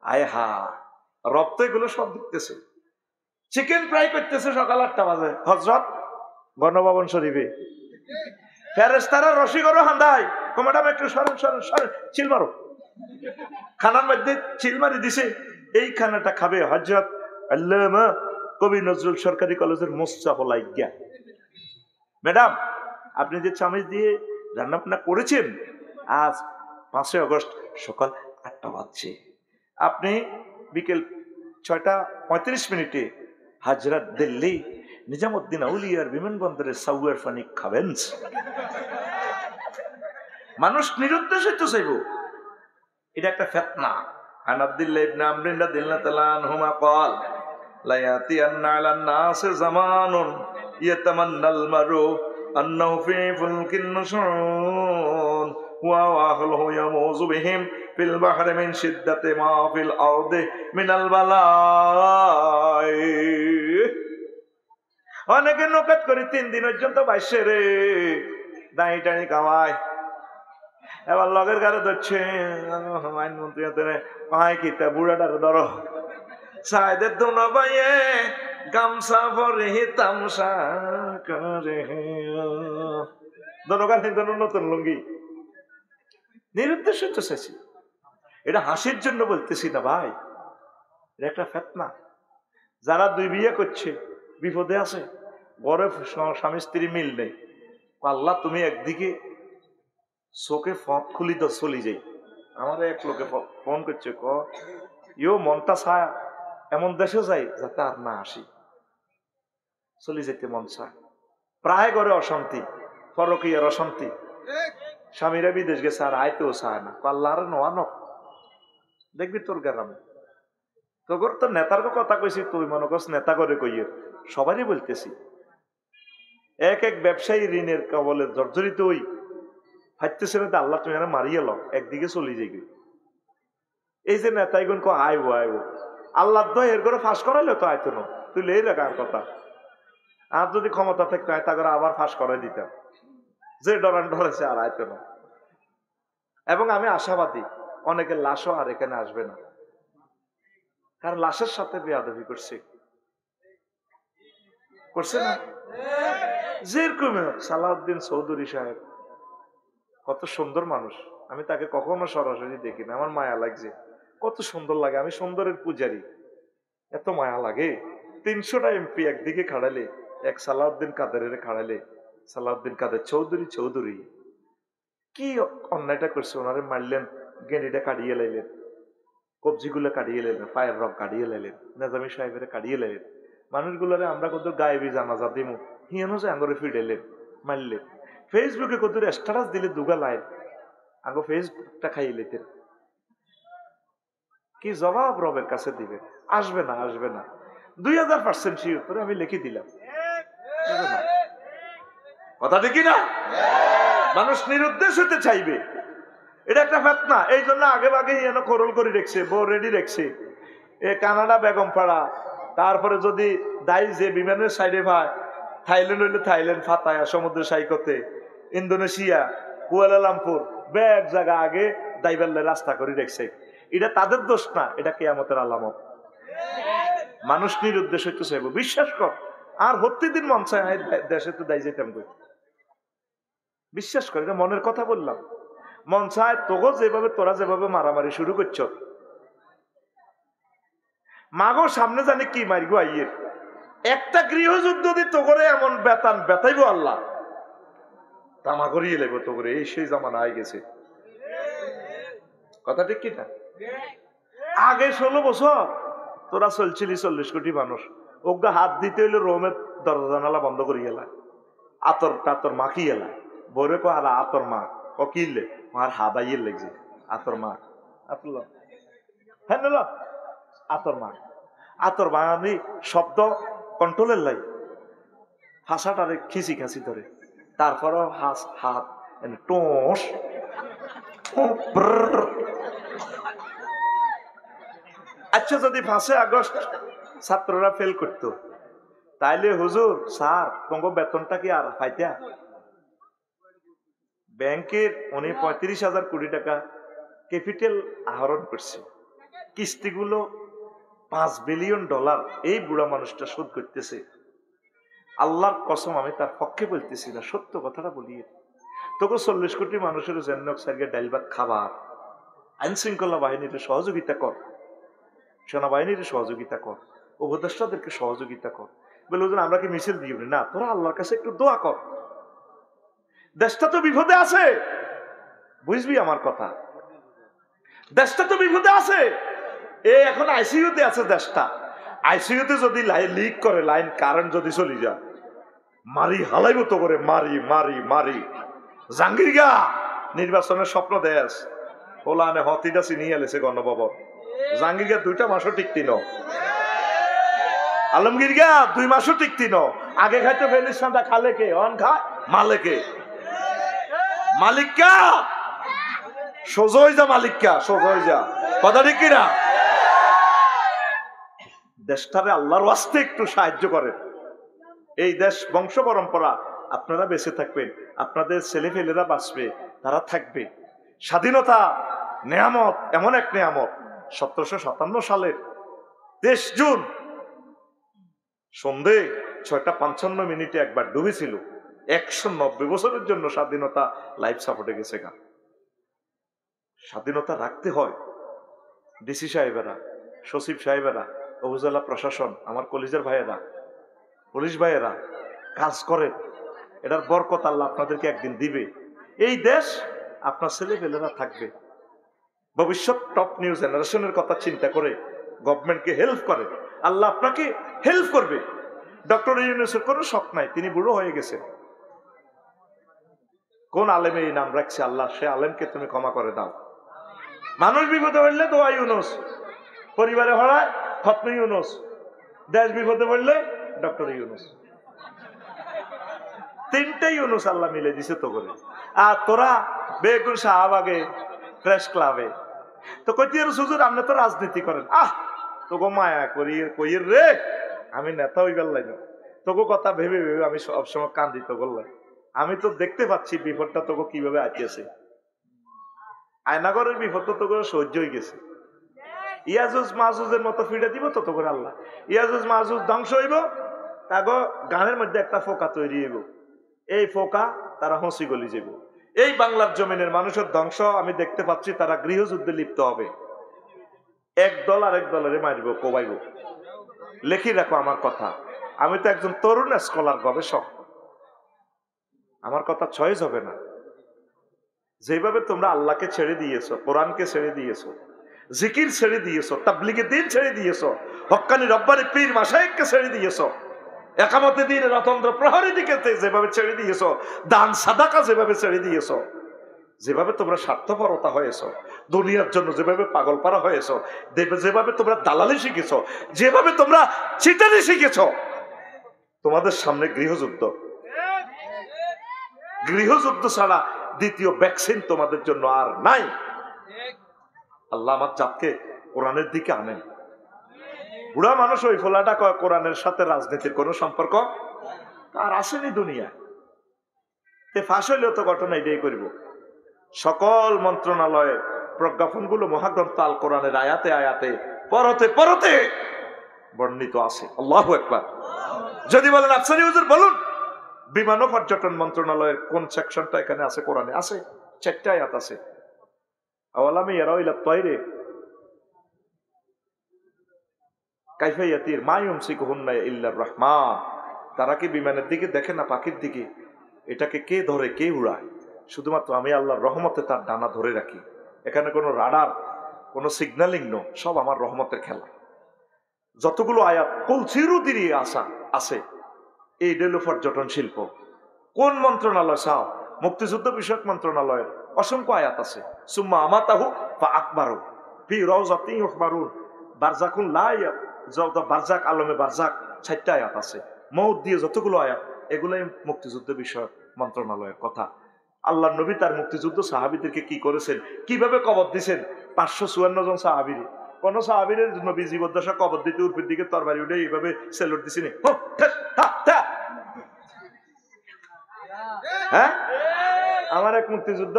আয় হা, রব তো এগুলো সব দেখতেছে। চিকেন ফ্রাই করতেছে সকাল 8টা বাজে হযরত গণভবন শরীফে। ফেরেশতারা রশি করো হান্দাই, ম্যাডাম একটু সরেন সরেন সরেন, চিল মারো। খানার মধ্যে চিল মারি দিছে। এই খানাটা খাবে হযরত আল্লামা কবি নজরুল সরকারি কলেজের মোস্তাফা লাইগা। ম্যাডাম, আপনি যে চামচ দিয়ে রান্না বান্না করেছেন, আজ 5 আগস্ট সকাল 8টা বাজছে, আপনি বিকেল 6টা 35 হাজরাত দিল্লি নিজামুদ্দিন আউলিয়ার বিমানবন্দরে সাউয়ার পানি খাবেন। মানুষ নিরুদ্দেশিত চাইব, এটা একটা ফিতনা। আন আব্দুল্লাহ ইবনে আমর রাদিয়াল্লাহু তাআলা আনহুমা قال لا ياتين على الناس زمان يتمنى المرء انه في فلك النشون واهله يموز بهم في البحر من شدة ما في الارض من البلاء। অনেকে নৌকাত করে 3 দিন পর্যন্ত বাইসে রে, দাঁড়ি টানি কামায়, এবার লগের গাড়ি ধরছে আইনমন্ত্রী পায় কি তা বুড়াটার ধরো সাইদের দোনো বাইয়ে গামছা ভরে তামসা করে দোনো গাড়ি দোনো নতুন লুঙ্গি। নিরুদ্দেশ্য তো চাইছি, এটা হাসির জন্য বলতেছি না ভাই, এটা একটা ফিতনা। যারা 2 বিয়ে করছে বিপদে আছে, ঘরে স্বামী স্ত্রী মিল নেই, আল্লাহ তুমি একদিকে চোখে ফক খুলি তো চলি যাই। আমার এক লোকে ফোন করছে, ইও মনটা চায় এমন দেশে যাই যাতে আর না আসি, চলে যেতে মন চায়। প্রায় ঘরে অশান্তি, পরকীয়ার অশান্তি, স্বামীরা বিদেশ গেছে আর আইতেও চায় না। আল্লাহর নোয়া নক দেখবি তোর গ্রামে তোর তো নেতার কথা কইছি, তুই মনে করছ নেতা করে কইয়ে সবারই বলতেছি। এক এক ব্যবসায়ী ঋণের কবলে জর্জরিত হই হাঁটতেছে না, আল্লাহ তুমি মারিয়ে লো, একদিকে চলে যাই। এই যে নেতাইগুন আইব আইব, আল্লাহ তো এর করে ফাঁস করাইলে তো আইতো না, তুই লেই রাখার কথা। আর যদি ক্ষমতা থাকতো তা করে আবার ফাঁস করাই দিতাম, যে ডরান ডরেছে আর আইতো না। এবং আমি আশাবাদী অনেকের লাশও আর এখানে আসবে না, কারণ লাশের সাথে বেয়াদবি করছে না। যেরকম সালাউদ্দিন চৌধুরী সাহেব কত সুন্দর মানুষ, আমি তাকে কখনো সরাসরি দেখি না, আমার মায়া লাগছে, কত সুন্দর লাগে। আমি সুন্দরের পূজারী, এত মায়া লাগে। 300টা এমপি একদিকে খাড়ালে, এক সালাউদ্দিন কাদেরের খাড়ালে, সালাউদ্দিন কাদের চৌধুরী কি অন্যায়টা করছে, ওনারে মারলেন, গেঁড়িটা কাটিয়ে লাইলেন, কবজিগুলো কাটিয়ে লাইলেন, পায়ের রক কাটিয়ে লাইলেন, নেজামি সাহেবের কাটিয়ে লাইলেন। মানুষগুলোরে আমরা কত গায়েবী জানাজা দিমু, হিয়ানো যে আঙ্গরে ফিডেলেন, মারলেন। ফেসবুকে কত স্ট্যাটাস দিলে দুগা লাইন, আগে ফেসবুকটা খাইয়ে লেতেন। কি জবাব রবের কাছে দিবেন? আসবে না, আসবে না। 2000% শিওর করে আমি লিখে দিলাম, কথা ঠিক না? মানুষ নিরুদ্দেশ হতে চাইবে, এটা একটা ফিতনা। এই জন্য আগে ভাগে এনে করল করে রেখছে, বউ রেডি রেখছে। এ কানাডা বেগম পাড়া, তারপরে যদি দায়ী যে বিমানের সাইডে ভাই, থাইল্যান্ড হইলে থাইল্যান্ড ফাতায়া সমুদ্র সাইকতে, ইন্দোনেশিয়া কুয়ালালামপুর, ব্যাগ জায়গা আগে দাইবাল্লে রাস্তা করে রেখছে। এটা তাদের দোষ না, এটা কিয়ামতের আলামত। মানুষ নিরুদ্দেশ হইতে চাইব, বিশ্বাস কর। আর প্রতিদিন মন চায় দেশে তো দায় যেতাম কই, বিশ্বাস করে, এটা মনের কথা বললাম। মন চায় তোগো যেভাবে, তোরা যেভাবে মারামারি শুরু করছ, মাগো সামনে জানি কি মারিগো আইয়ের একটা গৃহযুদ্ধ দি তোগরে এমন বেতান বেতাইবো আল্লাহ, তামা করিয়ে লেবো তোগরে। এই সেই জামানা আই গেছে, কথা ঠিক কিনা? আগে 16 বছর তোরা চলছিলি 40 কোটি মানুষ, ওগা হাত দিতে হইলে রোমের দরজা জানালা বন্ধ করি গেলা, আতর টাতর মাখি গেলা। বরে কো আর আতর মা ও কিনলে আর হাবাইয়ের লেগছে, আতর মা আতর হ্যাঁ নিল আতর মা, আতর মা আমি শব্দ কন্ট্রোলের লাই, হাসাটারে খিচি খাঁচি ধরে, তারপরও হাত টোস। আচ্ছা, যদি 5 আগস্ট ছাত্ররা ফেল করতো, তাইলে হুজুর স্যার তোমার বেতনটা কি আর পাইতা? ব্যাংকের উনি 35,000 কোটি টাকা ক্যাপিটাল আহরণ করছে, কিস্তিগুলো $5 বিলিয়ন এই বুড়া মানুষটা শোধ করতেছে। আল্লাহর কসম, আমি তার পক্ষে বলতেছি না, সত্য কথাটা বলিয়ে। তোকে 40 কোটি মানুষের জন্য ডাইল ভাত খাবার, আইন শৃঙ্খলা বাহিনীর সহযোগিতা কর, সেনাবাহিনীর সহযোগিতা কর, উপদেষ্টাদেরকে সহযোগিতা কর। বলে আমরা কি মিছিল দিই না? তোরা আল্লাহর কাছে একটু দোয়া কর। দেশটা তো বিপদে আছে, বুঝবি আমার কথা। দেশটা তো বিপদে আছে। এখন আইসিইউতে আছে দেশটা। আইসিইউতে যদি লিক করে, লাইন কারেন্ট যদি চলে যায়, মারি হালাইব তো করে, মারি মারি মারি। জাহাঙ্গীর গা নির্বাচনের স্বপ্ন দেশ ওলানে হতিটা চিনিয়ে এলেছে গণভবন। জাহাঙ্গীর গা 2 মাসও টিকতি ন, আলমগীর গা 2 মাসও টিকতি ন। আগে খাইতে ফেলিস না, খালে কে অন খায় মালেকে, মালিকা সোজই যা, মালিকা সোজই যা। কথা ঠিক কিনা? দেশটারে আল্লাহর ওয়াস্তে একটু সাহায্য করেন। এই দেশ বংশ পরম্পরা, আপনারা বেঁচে থাকবেন, আপনাদের ছেলেপেলেরা বাঁচবে, তারা থাকবে। স্বাধীনতা নেয়ামত, এমন এক নেয়ামত। 1757 সালের 23 জুন সন্ধে 6:55 একবার ডুবেছিল। 190 বছরের জন্য স্বাধীনতা লাইফ সাপোর্টে গেছে গা। স্বাধীনতা রাখতে হয়। ডিসি সাহেবেরা, সচিব সাহেবেরা, উপজেলা প্রশাসন, আমার কলেজের ভাইয়েরা, পুলিশ ভাইয়েরা কাজ করেন। এটার বরকত আল্লাহ আপনাদেরকে একদিন দিবে। এই দেশ আপনার ছেলেপেলেরা থাকবে। ভবিষ্যৎ টপ নিউ জেনারেশনের কথা চিন্তা করে গভর্নমেন্টকে হেল্প করে, আল্লাহ আপনাকে হেল্প করবে। ডক্টর ইউনূসের কোনো শখ নাই, তিনি বুড়ো হয়ে গেছেন। কোন আলেমে এই নাম রাখছে? আল্লাহ সে আলেমকে তুমি ক্ষমা করে দাও। মানুষ বিপদে পড়লে দোয়া ইউনূস, পরিবারে হড়ায় খতম ইউনূস, দেশ বিপদে পড়লে ডক্টর ইউনূস। 3টে ইউনূস আল্লাহ মিলে দিছে তো করে। আর তোরা বেগুন শাহবাগে প্রেস ক্লাবে তো কইতির হুজুর আপনি তো রাজনীতি করেন, তোকে মায়া করি কইয়ের রে, আমি নেতা হই গেল না। তোকে কথা ভেবে ভেবে আমি সবসময় কান্দি তো করলাম। আমি তো দেখতে পাচ্ছি বিপদটা তোকে কিভাবে আইতেছে। আয়নাগরের বিপদ তো তোকে সহ্য হয়ে গেছে। ইয়াজুজ মাজুজের মতো ফিরে দিব তো করে আল্লাহ। ইয়াজুজ মাজুজ ধ্বংস হইব, তাগো গানের মধ্যে একটা ফোকা তৈরি হইব। এই ফোকা তারা হসি গলি যাব। এই বাংলার জমিনের মানুষের ধ্বংস আমি দেখতে পাচ্ছি। তারা গৃহযুদ্ধে লিপ্ত হবে। এক দল আরেক দলের মারিব, কোবাইব। লেখি রাখো আমার কথা। আমি তো একজন তরুণ স্কলার, গবেষক। আমার কথা চয়েস হবে না। যেভাবে তোমরা আল্লাহকে ছেড়ে দিয়েছো, কোরআনকে ছেড়ে দিয়েছো, জিকির ছেড়ে দিয়েছো, তাবলীগে দ্বীন ছেড়ে দিয়েছো, হক্কানি রব্বানি পীর মাশায়েখকে ছেড়ে দিয়েছো, একামতে দিন রতন্দ্র প্রহরী দিকে যেভাবে ছেড়ে দিয়েছো, দান সাদাকা যেভাবে ছেড়ে দিয়েছো, যেভাবে তোমরা স্বার্থপরতা হয়েছো, দুনিয়ার জন্য যেভাবে পাগলপাড়া হয়েছো, যেভাবে তোমরা দালালি শিখেছো, যেভাবে তোমরা চিটারি শিখেছো, তোমাদের সামনে গৃহযুদ্ধ। গৃহযুদ্ধ ছাড়া দ্বিতীয় ভ্যাকসিন তোমাদের জন্য আর নাই। আল্লাহ আমার জাতকে কোরআনের দিকে আনেন। বুড়া মানুষ ওই ফোলাটা কয় কোরআনের সাথে রাজনীতির কোন সম্পর্ক আর আসেনি দুনিয়া। ফাঁস হইলেও তো ঘটনা এটাই করব। সকল মন্ত্রণালয়ের প্রজ্ঞাপনগুলো মহাগ্রন্থ আল কোরআনের আয়াতে আয়াতে পরতে পরতে বর্ণিত আছে। আল্লাহু আকবার। যদি বলেন আফসারি হুজুর বলুন, বিমান ও পর্যটন মন্ত্রণালয়ের কোন সেকশনটা এখানে আছে? কোরআনে আছে, 4টা আয়াত আছে। আওয়ালামি ইয়ারাউ ইলা তায়রি কাইফা ইয়াতির মা ইউমসিকুহুন্না ইল্লার রাহমান। তারা কি বিমানের দিকে দেখে না পাখির দিকে? এটাকে কে ধরে, কে উড়ায়? শুধুমাত্র আমি আল্লাহর রহমতে তার ডানা ধরে রাখি। এখানে কোনো রাডার, কোনো সিগন্যালিং নো, সব আমার রহমতের খেলা। যতগুলো আয়াত কুলসিরু দিয়ে আসা আছে, এই হলো পর্যটন শিল্প। কোন মন্ত্রণালয় চাও? মুক্তিযুদ্ধ বিষয়ক মন্ত্রণালয়ের অসংখ্য আয়াত আছে। সুম্মা আমাতাহু ফা আকবারু ফি রাউযাতিন ইউখবারুন বারযাকুন লা বারযাক আলমে বারযাক 4টা আয়াত আছে। মউত দিয়ে যতগুলো আয়াত, এগুলাই মুক্তিযুদ্ধ বিষয়ক মন্ত্রণালয়ের কথা। আল্লাহর নবী তার মুক্তিযুদ্ধ সাহাবীদেরকে কি করেছেন, কিভাবে কবর দিয়েছেন? 554 জন সাহাবীর। কোন সাহাবীর নবী জীবদ্দশা কবর দিতে উর্ফের দিকে তরবারি উঠে এইভাবে সেলুট দিছিনি? হ্যাঁ, আমার এক মুক্তিযুদ্ধ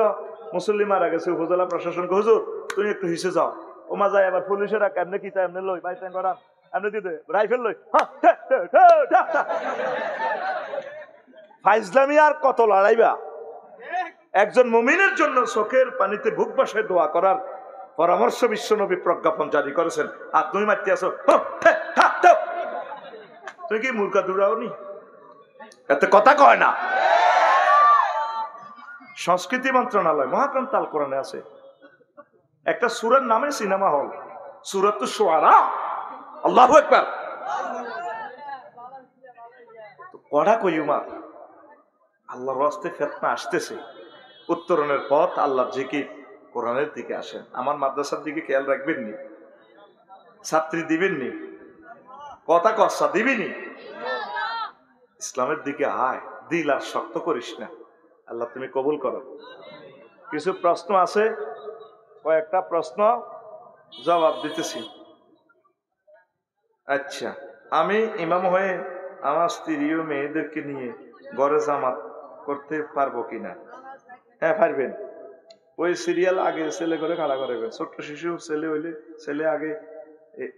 মুসল্লি মারা গেছে, উপজেলা প্রশাসনকে হুজুর তুমি একটু হিসে যাও, ও মাজায় আবার পুলিশেরা কেমনে কি এমনি লই বাইচান করা এমনি দিতে রাইফেল লই ফাইজলামি আর কত লড়াইবা। একজন মুমিনের জন্য চোখের পানিতে বুক বাসায় দোয়া করার পরামর্শ বিশ্বনবী প্রজ্ঞাপন জারি করেছেন। আর তুমি মারতে আসো, তুমি কি মূর্খা দূরাওনি? এত কথা কয় না। সংস্কৃতি মন্ত্রণালয় মহাগ্রন্থ আল কোরআনে আছে একটা সূরার নামে সিনেমা হল, সূরাতুশ শুআরা। আল্লাহু আকবার। পড়া কইমা আল্লাহর রাস্তায় ফিতনা আসতেছে, উত্তরণের পথ আল্লাহর জিকির, কোরআনের দিকে আসেন। আমার মাদ্রাসার দিকে খেয়াল রাখবেন নি? ছাত্রী দিবেন নি? কথা কসা দিবিনি? ইসলামের দিকে আয়, দিল আর শক্ত করিস না। আল্লাহ তুমি কবুল করো। কিছু প্রশ্ন আছে, কয়েকটা প্রশ্ন জবাব দিতেছি। আচ্ছা, আমি ইমাম হয়ে আমার স্ত্রী ও মেয়েদেরকে নিয়ে ঘরে জামাত করতে পারবো কিনা? হ্যাঁ পারবেন। ওই সিরিয়াল আগে ছেলে করে খাড়া করবেন, ছোট্ট শিশু ছেলে হইলে ছেলে আগে,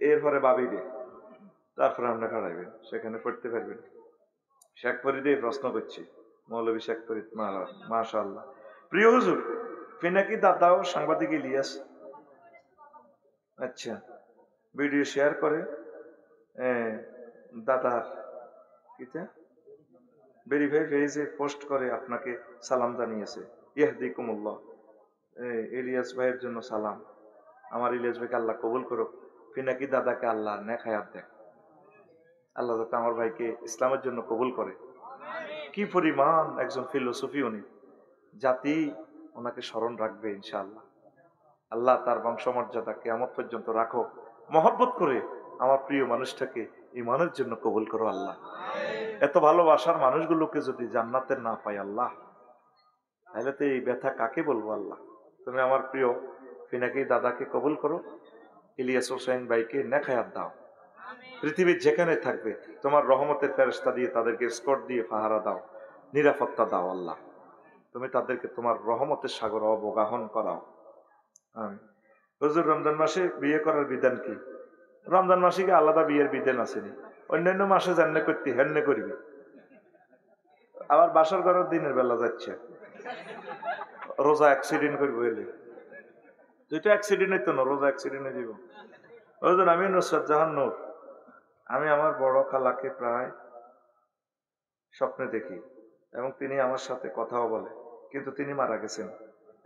এরপরে বাবিরে, তারপরে আমরা খাড়াইবেন, সেখানে পড়তে পারবেন। শেখ ফরিদে প্রশ্ন করছি, মৌলভী শেখ ফরিদ, মাশাআল্লাহ। প্রিয় হুজুর, পিনাকি দাদাও সাংবাদিক ইলিয়াস আচ্ছা ভিডিও শেয়ার করে দাদার কিটা ভেরিফাই পেজে পোস্ট করে আপনাকে সালাম জানিয়েছে। ইয়াহদিকুমুল্লাহ। ইলিয়াস ভাইয়ের জন্য সালাম। আমার ইলিয়াস ভাইকে আল্লাহ কবুল করুক, পিনাকি দাদাকে আল্লাহ নেক হায়াত দেখ। আল্লাহ যাতে আমার ভাইকে ইসলামের জন্য কবুল করে। কি পরিমাণ একজন ফিলোসফি উনি, জাতি ওনাকে স্মরণ রাখবে ইনশাআল্লাহ। আল্লাহ তার বংশমর্যাদা কিয়ামত পর্যন্ত রাখো। মহব্বত করে আমার প্রিয় মানুষটাকে ঈমানের জন্য কবুল করো আল্লাহ। এত ভালোবাসার মানুষগুলোকে যদি জান্নাতের না পাই আল্লাহ, তাহলে তো এই ব্যথা কাকে বলবো আল্লাহ। তুমি আমার প্রিয় পিনাকি দাদাকে কবুল করো, ইলিয়াস হোসেন ভাইকে নেক হায়াত দাও। পৃথিবীর যেখানে থাকবে তোমার রহমতের ফেরেশতা দিয়ে তাদেরকে স্কট দিয়ে পাহারা দাও, নিরাপত্তা দাও আল্লাহ। তুমি তাদেরকে তোমার রহমতের সাগর অবগাহন করাও। হুজুর, রমজান মাসে বিয়ে করার বিধান কি? রমজান মাসে কি আলাদা বিয়ের বিধান আসেনি? অন্যান্য মাসে জান্নে করতে হেন্নে করবি। আবার বাসর ঘরের দিনের বেলা যাচ্ছে, রোজা অ্যাক্সিডেন্ট করবো এলে তুই তো অ্যাক্সিডেন্ট হইতো না, রোজা অ্যাক্সিডেন্ট হয়ে যাব। হুজুর, আমি নুসরাত জাহান নূর, আমি আমার বড় খালাকে প্রায় স্বপ্নে দেখি এবং তিনি আমার সাথে কথাও বলে, কিন্তু তিনি মারা গেছেন।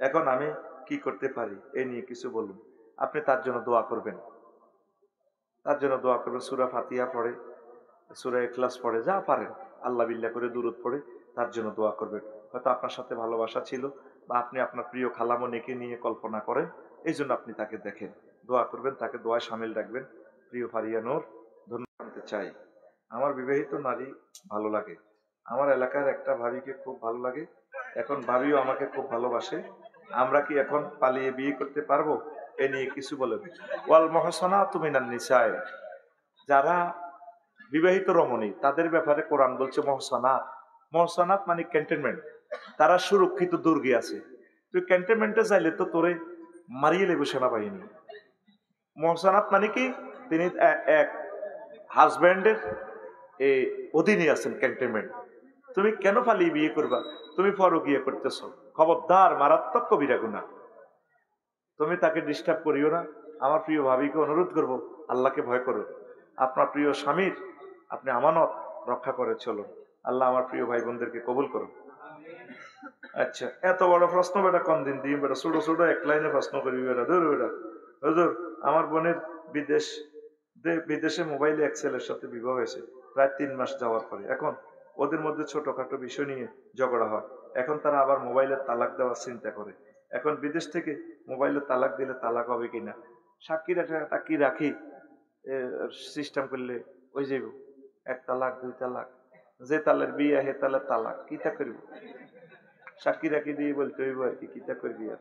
এখন আমি কি করতে পারি এ নিয়ে কিছু বলুন। আপনি তার জন্য দোয়া করবেন, তার জন্য দোয়া করবেন। সূরা ফাতিহা পড়ে, সূরা ইখলাস পড়ে, যা পারেন আল্লাহ বিল্লাহ করে দুরূদ পড়ে তার জন্য দোয়া করবেন। হয়তো আপনার সাথে ভালোবাসা ছিল, বা আপনি আপনার প্রিয় খালামণিকে নিয়ে কল্পনা করেন, এই জন্য আপনি তাকে দেখেন, দোয়া করবেন, তাকে দোয়ায় শামিল রাখবেন। প্রিয় ফারিয়া নূর, ধন্যবাদ চাই। আমার বিবাহিত নারী ভালো লাগে, আমার এলাকার একটা ভাবিকে খুব ভালো লাগে, এখন ভাবিও আমাকে খুব ভালোবাসে। আমরা কি এখন পালিয়ে বিয়ে করতে পারবো? এ নিয়ে কিছু বলেন। ওয়াল মুহসানাতু মিনান নিসায়, যারা বিবাহিত রমণী তাদের ব্যাপারে কোরআন বলছে মুহসানাত। মুহসানাত মানে ক্যান্টনমেন্ট, তারা সুরক্ষিত দুর্গে আছে। তুই ক্যান্টনমেন্টে যাইলে তো তোরে মারিয়ে লেবে সেনাবাহিনী। মুহসানাত মানে কি, তিনি এক হাজব্যান্ডের অধীনে আছেন ক্যান্টনমেন্ট। তুমি কেন পালিয়ে বিয়ে করবা? তুমি পরকীয়া করতেছ, খবরদার, মারাত্মক কবিরা গুনাহ। তুমি তাকে ডিস্টার্ব করিও না। আমার প্রিয় ভাবিকে অনুরোধ করব, আল্লাহকে ভয় করো, আপনার প্রিয় স্বামীর আপনি আমানত রক্ষা করে চলুন। আল্লাহ আমার প্রিয় ভাই বোনদেরকে কবুল করুন। আচ্ছা, এত বড় প্রশ্ন বেটা কোন দিন দিই বেটা, ছোট ছোট এক লাইনে প্রশ্ন করবি বেটা, ধর বেটা। হুজুর, আমার বোনের বিদেশে মোবাইলে এক ছেলের সাথে বিবাহ হয়েছে প্রায় 3 মাস যাওয়ার পরে। এখন ওদের মধ্যে ছোটখাটো বিষয় নিয়ে ঝগড়া হয়। এখন তারা আবার মোবাইলের তালাক দেওয়ার চিন্তা করে। এখন বিদেশ থেকে মোবাইলের তালাক দিলে তালাক হবে কিনা, সাক্ষীর একটা কি রাখি সিস্টেম করলে ওই যে 1 তালাক 2 তালাক, যে তালের বিয়ে হে তালের তালাক, কিতা করবি? সাক্ষী রাখি দিয়ে বলতে হইব আর কি, কিতা করবি আর।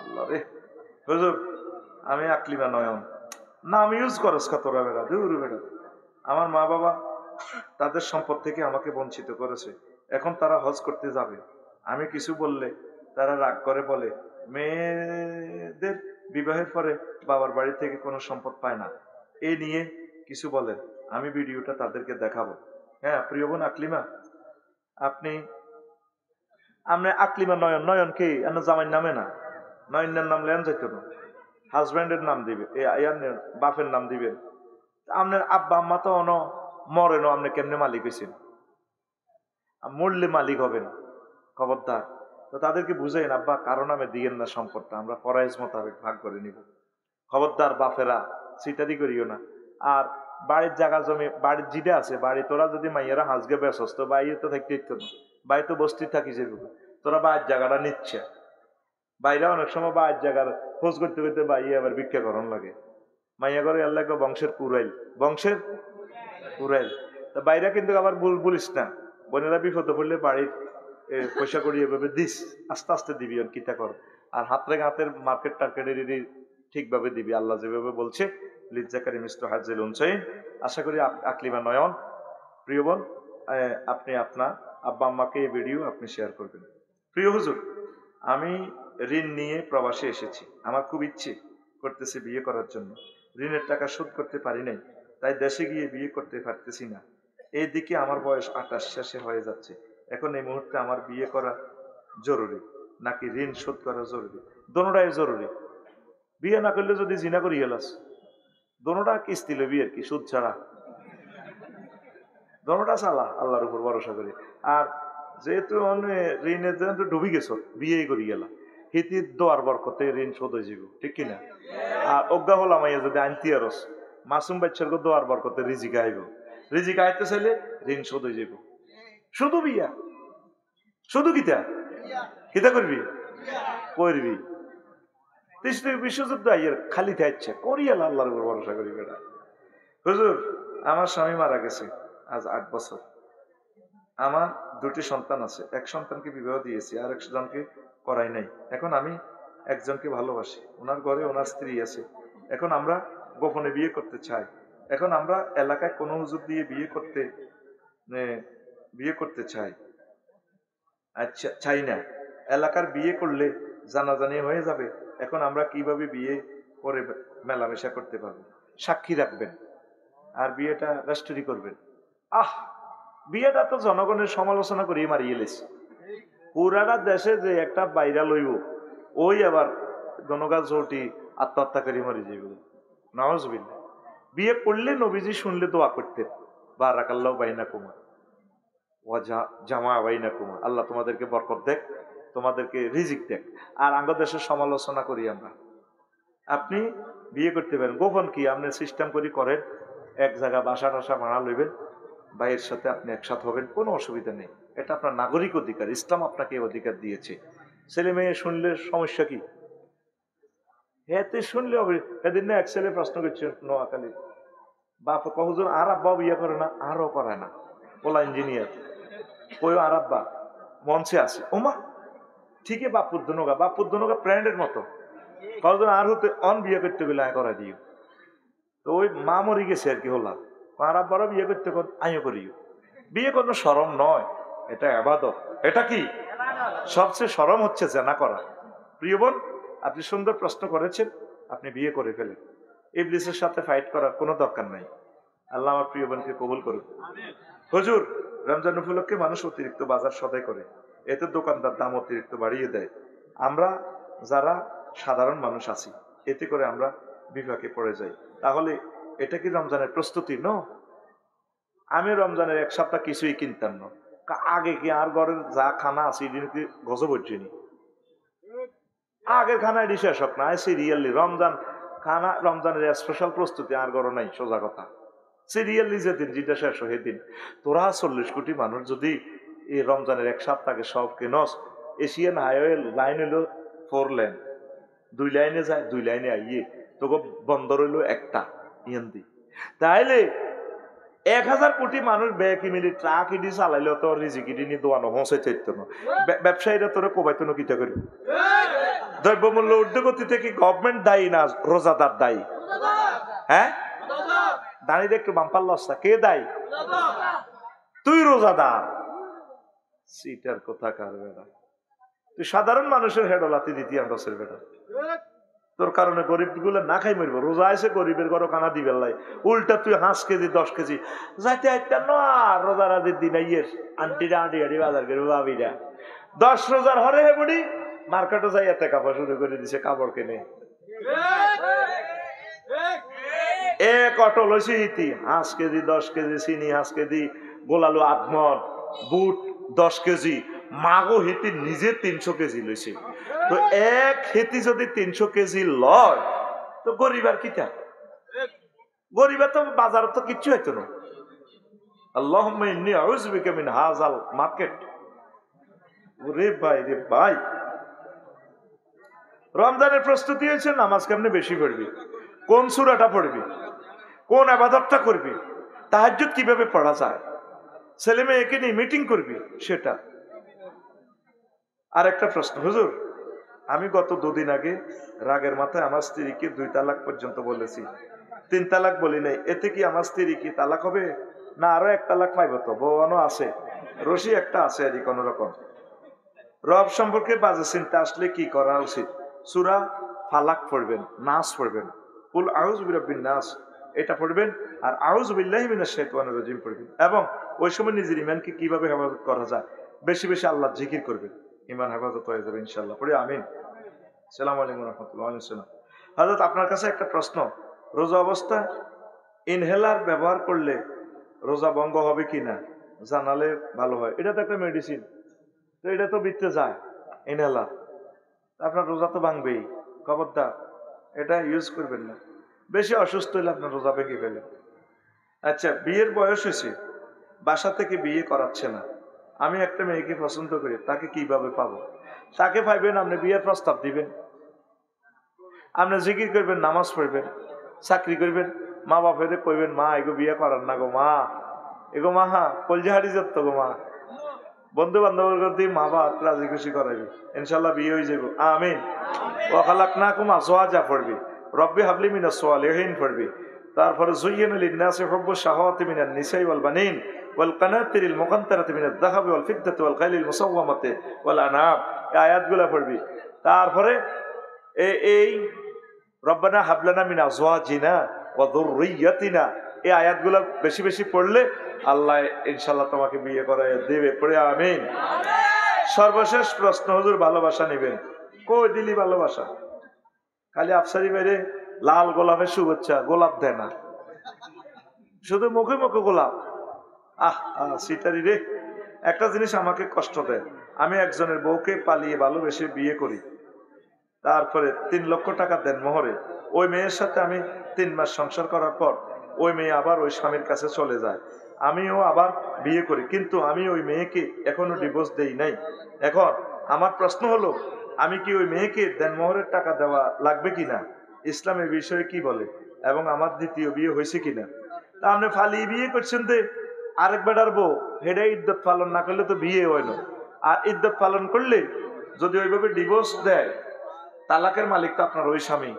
আল্লাহ রে। হুজুর, আমি আকলিমা নয়ন নাম ইউজ করস তোরা বেড়া, দূর বেড়া। আমার মা বাবা তাদের সম্পদ থেকে আমাকে বঞ্চিত করেছে, এখন তারা হজ করতে যাবে। আমি কিছু বললে তারা রাগ করে বলে মেয়েদের বিবাহের পরে বাবার বাড়ি থেকে কোনো সম্পদ পায় না, এই নিয়ে কিছু বলেন, আমি ভিডিওটা তাদেরকে দেখাবো। হ্যাঁ প্রিয় বোন আকলিমা, আপনি আকলিমা নয়ন, নয়ন কি জামাইয়ের নামে না, নয়নের নাম লেন যাইতো না, হাজব্যান্ডের নাম দিবে, বাপের নাম দিবেন। আপনার আব্বা আম্মা তো মরেন, আপনি কেমনে মালিক হয়েছেন? মরলে মালিক হবেন, খবরদার। তো তাদেরকে বুঝাইন আব্বা কারো নামে দিয়েন না সম্পদটা, আমরা ফরাইজ মোতাবেক ভাগ করে নিব। খবরদার বাপেরা সিটারি করিও না। আর বাড়ির জায়গা জমি, বাড়ির জিডে আছে বাড়ি, তোরা যদি মাইয়েরা হাঁসগে বেসস তো বাইরে তো থাকতে ইচ্ছ না, বাড়ি তো বস্তি থাকি যেগুলো, তোরা বাইরের জায়গাটা নিচ্ছে। বাইরে অনেক সময় বাইরের জায়গার খোঁজ করতে করতে বাইরে আবার ভিক্ষা করণ লাগে। মাইয়া করে আল্লাহ বংশের কুরাইল, বংশের কুরাইল। তা বাইরে কিন্তু আবার বলিস না, বোনেরা বিপদে পড়লে বাড়ির পয়সা করি এভাবে দিস, আস্তে আস্তে দিবি, আর কিতা কর। আর হাতের হাতের মার্কেট টার্কেটের ঠিকভাবে দিবি, আল্লাহ যেভাবে বলছে লিজ্জাকারি মিস্টার হাজিল উনসাইন। আশা করি আকলিমা নয়ন প্রিয় বোন, আপনি আপনার আব্বা আম্মাকে এই ভিডিও আপনি শেয়ার করবেন। প্রিয় হুজুর, আমি ঋণ নিয়ে প্রবাসে এসেছি, আমার খুব ইচ্ছে করতেছে বিয়ে করার জন্য, ঋণের টাকা শোধ করতে পারি নাই, তাই দেশে গিয়ে বিয়ে করতে পারতেছি না। এইদিকে আমার বয়স 28 শেষে হয়ে যাচ্ছে, এখন এই মুহূর্তে আমার বিয়ে করা জরুরি নাকি ঋণ শোধ করা জরুরি? দোনোটাই জরুরি। বিয়ে না করলে যদি জিনা করি গেলাস, দোনোটা কিস্তি লবি আর কি, সুদ ছাড়া, দোনোটা চালা আল্লাহর উপর ভরসা করি। আর যেহেতু ঋণের যেহেতু ডুবি গেছ, বিয়ে করি গেলা, হিতির দোয়ার বরকতে ঋণ শোধ হয়ে যাব, ঠিক কিনা? আর অজ্ঞা হলাম যদি আনতি আরস মাসুম বাচ্চার দোয়ার বরকতে রিজিক আইব, রিজিক আইতে চাইলে ঋণ শোধ হয়ে যাব। শুধু বিয়া, শুধু কিতা কিতা করবি, করবি বিশ্বযুদ্ধ আইয়ের খালি থাকছে করিয়াল, আল্লাহর উপর ভরসা করি বেটা। হুজুর, আমার স্বামী মারা গেছে আজ 8 বছর, আমার 2টি সন্তান আছে, এক সন্তানকে বিবাহ দিয়েছি, আর একজনকে করাই নাই। এখন আমি একজনকে ভালোবাসি, ওনার ঘরে ওনার স্ত্রী আছে, এখন আমরা গোপনে বিয়ে করতে চাই। এখন আমরা এলাকায় কোনো হুজুর দিয়ে বিয়ে করতে চাই, আচ্ছা চাই না, এলাকার বিয়ে করলে জানাজানি হয়ে যাবে, এখন আমরা কিভাবে বিয়ে করে মেলামেশা করতে পারবো? সাক্ষী রাখবেন আর বিয়েটা রেজিস্ট্রি করবেন। বিয়েটা তো জনগণের সমালোচনা করিয়ে মারিয়ে লেছে, পুরাটা দেশে যে একটা বাইরা লইব, ওই আবার দনগা জোটি আত্মহত্যা করে মারি যাইব। নাউজুবিল্লাহ। বিয়ে করলে নবীজি শুনলে দোয়া করতেন, বারাকাল্লাহু বাইনাকুমা ওয়া জামা বাইনাকুমা, আল্লাহ তোমাদেরকে বরকত দেখ, তোমাদেরকে রিজিক দেখ। আর আঙ্গ দেশের সমালোচনা করি আমরা। আপনি বিয়ে করতে পারেন, গোপন কি আপনি সিস্টেম করেন, এক জায়গা বাসা টাসা ভাড়া লইবেন, ভাইয়ের সাথে আপনি একসাথে হবেন, কোনো অসুবিধা নেই, এটা আপনার নাগরিক অধিকার, ইসলাম আপনাকে এই অধিকার দিয়েছে। ছেলে মেয়ে শুনলে সমস্যা কি? এতে শুনলে হবে। এদিন না এক ছেলে প্রশ্ন করছে নোয়াখালী, বাপ কখন আর আব্বা বিয়ে করে না, আরও করায় না, ওলা ইঞ্জিনিয়ার, ওই আর আব্বা মঞ্চে আছে, ওমা ঠিকই বাপুর দনগা ব্র্যান্ডের মতো, কজন আর হতে অন বিয়ে করতে গেলে আয় করা দিও। তো ওই মা মরি গেছে আর কি, হলাম আর আব্বারও বিয়ে করতে আইও করিও। বিয়ে কোনো শরম নয়, এটা ইবাদত। এটা কি? সবচেয়ে শরম হচ্ছে জেনা করা। প্রিয় বোন, আপনি সুন্দর প্রশ্ন করেছেন, আপনি বিয়ে করে ফেলেন, ইবলিসের সাথে ফাইট করার কোনো দরকার নাই। আল্লাহ আমার প্রিয় বোনকে কবুল করুন। হুজুর, রমজান উপলক্ষে মানুষ অতিরিক্ত বাজার সদাই করে, এতে দোকানদার দাম অতিরিক্ত বাড়িয়ে দেয়, আমরা যারা সাধারণ মানুষ আছি এতে করে আমরা বিপাকে পড়ে যাই। তাহলে এটা কি রমজানের প্রস্তুতি? ন, আমি রমজানের 1 সপ্তাহ কিছুই কিনতাম না, আগে কি আর ঘরের যা খানা আছে কি গজব হচ্ছেনি, আগের খানা এটি শেষ হোক না, সিরিয়ালি রমজান খানা, রমজানের স্পেশাল প্রস্তুতি আর গড় নাই, সোজা কথা। সিরিয়ালি যেদিন যেটা শেষ হয় সেদিন তোরা 40 কোটি মানুষ যদি এই রমজানের 1 সপ্তাহে সব কেনস, এশিয়ান হাইওয়ে লাইন হইলো 4 লেন, 2 লাইনে যায় 2 লাইনে আইয়ে, তোকে বন্দর হইলো একটা ইয়েন্দি, তাইলে 1000 কোটি মানুষ ব্যাকি মিলি ট্রাক ইডি চালাইলে তো রিজিক ইডি নি দোয়ানো হসে চাইতো না, ব্যবসায়ীরা তোরা কোবাইতো না, কিতা করি? দ্রব্যমূল্য ঊর্ধ্বগতি থেকে গভর্নমেন্ট দায়ী না রোজাদার দায়ী? হ্যাঁ, দাঁড়িয়ে একটু বাম্পার লস্তা, কে দায়ী? তুই রোজাদার, সিটার কথা কার বেড়া, তুই সাধারণ মানুষের হেডলাতি দিতি আমরা বেড়া। তোর কারণে গরিব গুলো না খাই মরবো। রোজা আছে গরিবের ঘর খানা দিবে লাই, উল্টা তুই 5 কেজি 10 কেজি যাইতে আইতে না। রোজা রাজির দিন আইয়ের আন্টিরা আন্টি আন্টি বাজার করবো ভাবিরা 10 রোজার হরে হে বুড়ি মার্কেটে যাই এতে কাপড় শুরু করে দিছে, কাপড় কিনে এক অটল হয়েছে ইতি 5 কেজি 10 কেজি চিনি 5 কেজি গোলালু আধমন বুট 10 কেজি মাগো হিতি নিজে 300 কেজি লইছে। তো এক হেতি যদি 300 কেজি লয় তো গরিবার কিটা? গরিবার তো বাজারে তো কিচ্ছু হইতো না। আল্লাহুম্মা ইন্নী আউযু বিকা মিন হাযাল মার্কেট। ওরে ভাই রে ভাই, রমজানের প্রস্তুতি হয়েছে, নামাজ কেমনে বেশি পড়বি, কোন সূরাটা পড়বি, কোন ইবাদতটা করবি, তাহাজ্জুদ কিভাবে পড়া যায়, ছেলে মেয়েকে নিয়ে মিটিং করবি সেটা। আর একটা প্রশ্ন, হুজুর আমি গত 2 দিন আগে রাগের মাথায় আমার স্ত্রীকে 2 তালাক পর্যন্ত বলেছি, 3 তালাক বলি নাই, এতে কি আমার স্ত্রী কি তালাক হবে না আরো 1 তালাক পাইব? তো বউয়ানো আছে, রশি একটা আছে আর কোন রকম। রব সম্পর্কে বাজে চিন্তা আসলে কি করা উচিত? সূরা ফালাক পড়বেন, নাস পড়বেন, কুল আউযু বিরাব্বিন নাস এটা পড়বেন, আর আউযু বিল্লাহি মিনাশ শাইতানির রাজিম পড়বেন। এবং ওই সময় নিজের ইমানকে কিভাবে হেফাজত করা যায় বেশি বেশি আল্লাহ জিকির করবেন, ইমান হেফাজত হয়ে যাবে ইনশাআল্লাহ। পড়ি আমিন। আসসালামু আলাইকুম ওয়া রাহমাতুল্লাহি ওয়া বারাকাতুহু। হযরত আপনার কাছে একটা প্রশ্ন, রোজা অবস্থা ইনহেলার ব্যবহার করলে রোজা ভঙ্গ হবে কিনা জানালে ভালো হয়। এটা তো একটা মেডিসিন, তো এটা তো বিতে যায় ইনহেলার, আপনার রোজা তো ভাঙবেই, খবরদার এটা ইউজ করবেন না। বেশি অসুস্থ হলে আপনার রোজা ভেঙে ফেলেন। আচ্ছা, বিয়ের বয়স হয়েছে, বাসা থেকে বিয়ে করাচ্ছে না, আমি একটা মেয়েকে পছন্দ করি, তাকে কিভাবে পাবো? তাকে পাইবেন, আপনি বিয়ের প্রস্তাব দিবেন, আপনি জিকির করবেন, নামাজ পড়বেন, চাকরি করবেন, মা বাপের কইবেন মা এগো বিয়ে করার না গো মা, এগো মা হা কলজাহারি যত গো মা, বন্ধু বান্ধবের দিয়ে মা বাপ রাজি খুশি করাবি, ইনশাল্লাহ বিয়ে হয়ে যাবো। আমিন। ওয়া খালাকনাকুম আজওয়াজা পড়বি, রব্বি হাবলি মিনাস সালিহিন পড়বি, তারপরে যুয়্যিনা লিন-নাসি হুব্বুশ শাহাওয়াতি মিনান নিসাই ওয়াল বানিন ওয়াল কানাতিরিল মুকান্তারাতি মিনাদ যাহাবি ওয়াল ফিদ্দাতি ওয়াল খাইলিল মুসাওওয়ামাতি ওয়াল আনআম, এই আয়াতগুলো পড়বি। তারপরে এই রব্বানা হাবলানা মিন আজওয়াজিনা ওয়া যুররিয়াতিনা, এই আয়াতগুলো বেশি বেশি পড়লে আল্লাহ ইনশাআল্লাহ তোমাকে বিয়ে করায় দেবে। পড়ে আমিন। সর্বশেষ প্রশ্ন, হুজুর ভালোবাসা নেবেন, কই দিলি ভালোবাসা? খালি আফসারি মেরে লাল গোলাপের শুভেচ্ছা, গোলাপ দেয় না, শুধু মুখে মুখে গোলাপ। সিটারি রে। একটা জিনিস আমাকে কষ্ট দেয়, আমি একজনের বউকে পালিয়ে ভালোবেসে বিয়ে করি, তারপরে 3 লক্ষ টাকা দেন মোহরে, ওই মেয়ের সাথে আমি 3 মাস সংসার করার পর ওই মেয়ে আবার ওই স্বামীর কাছে চলে যায়, আমিও আবার বিয়ে করি, কিন্তু আমি ওই মেয়েকে এখনো ডিভোর্স দেই নাই। এখন আমার প্রশ্ন হলো, আমি কি ওই মেয়েকে দেনমোহরের টাকা দেওয়া লাগবে কিনা, ইসলাম এই বিষয়ে কি বলে, এবং আমার দ্বিতীয় বিয়ে হয়েছে কিনা? তা আপনি ফালিয়ে বিয়ে করছেন, তো আরেক বেটার বউ হেডে ইদ্যত পালন না করলে তো বিয়ে হয় না, আর ইদ্যত পালন করলে যদি ওইভাবে ডিভোর্স দেয়, তালাকের মালিক তো আপনার ওই স্বামী।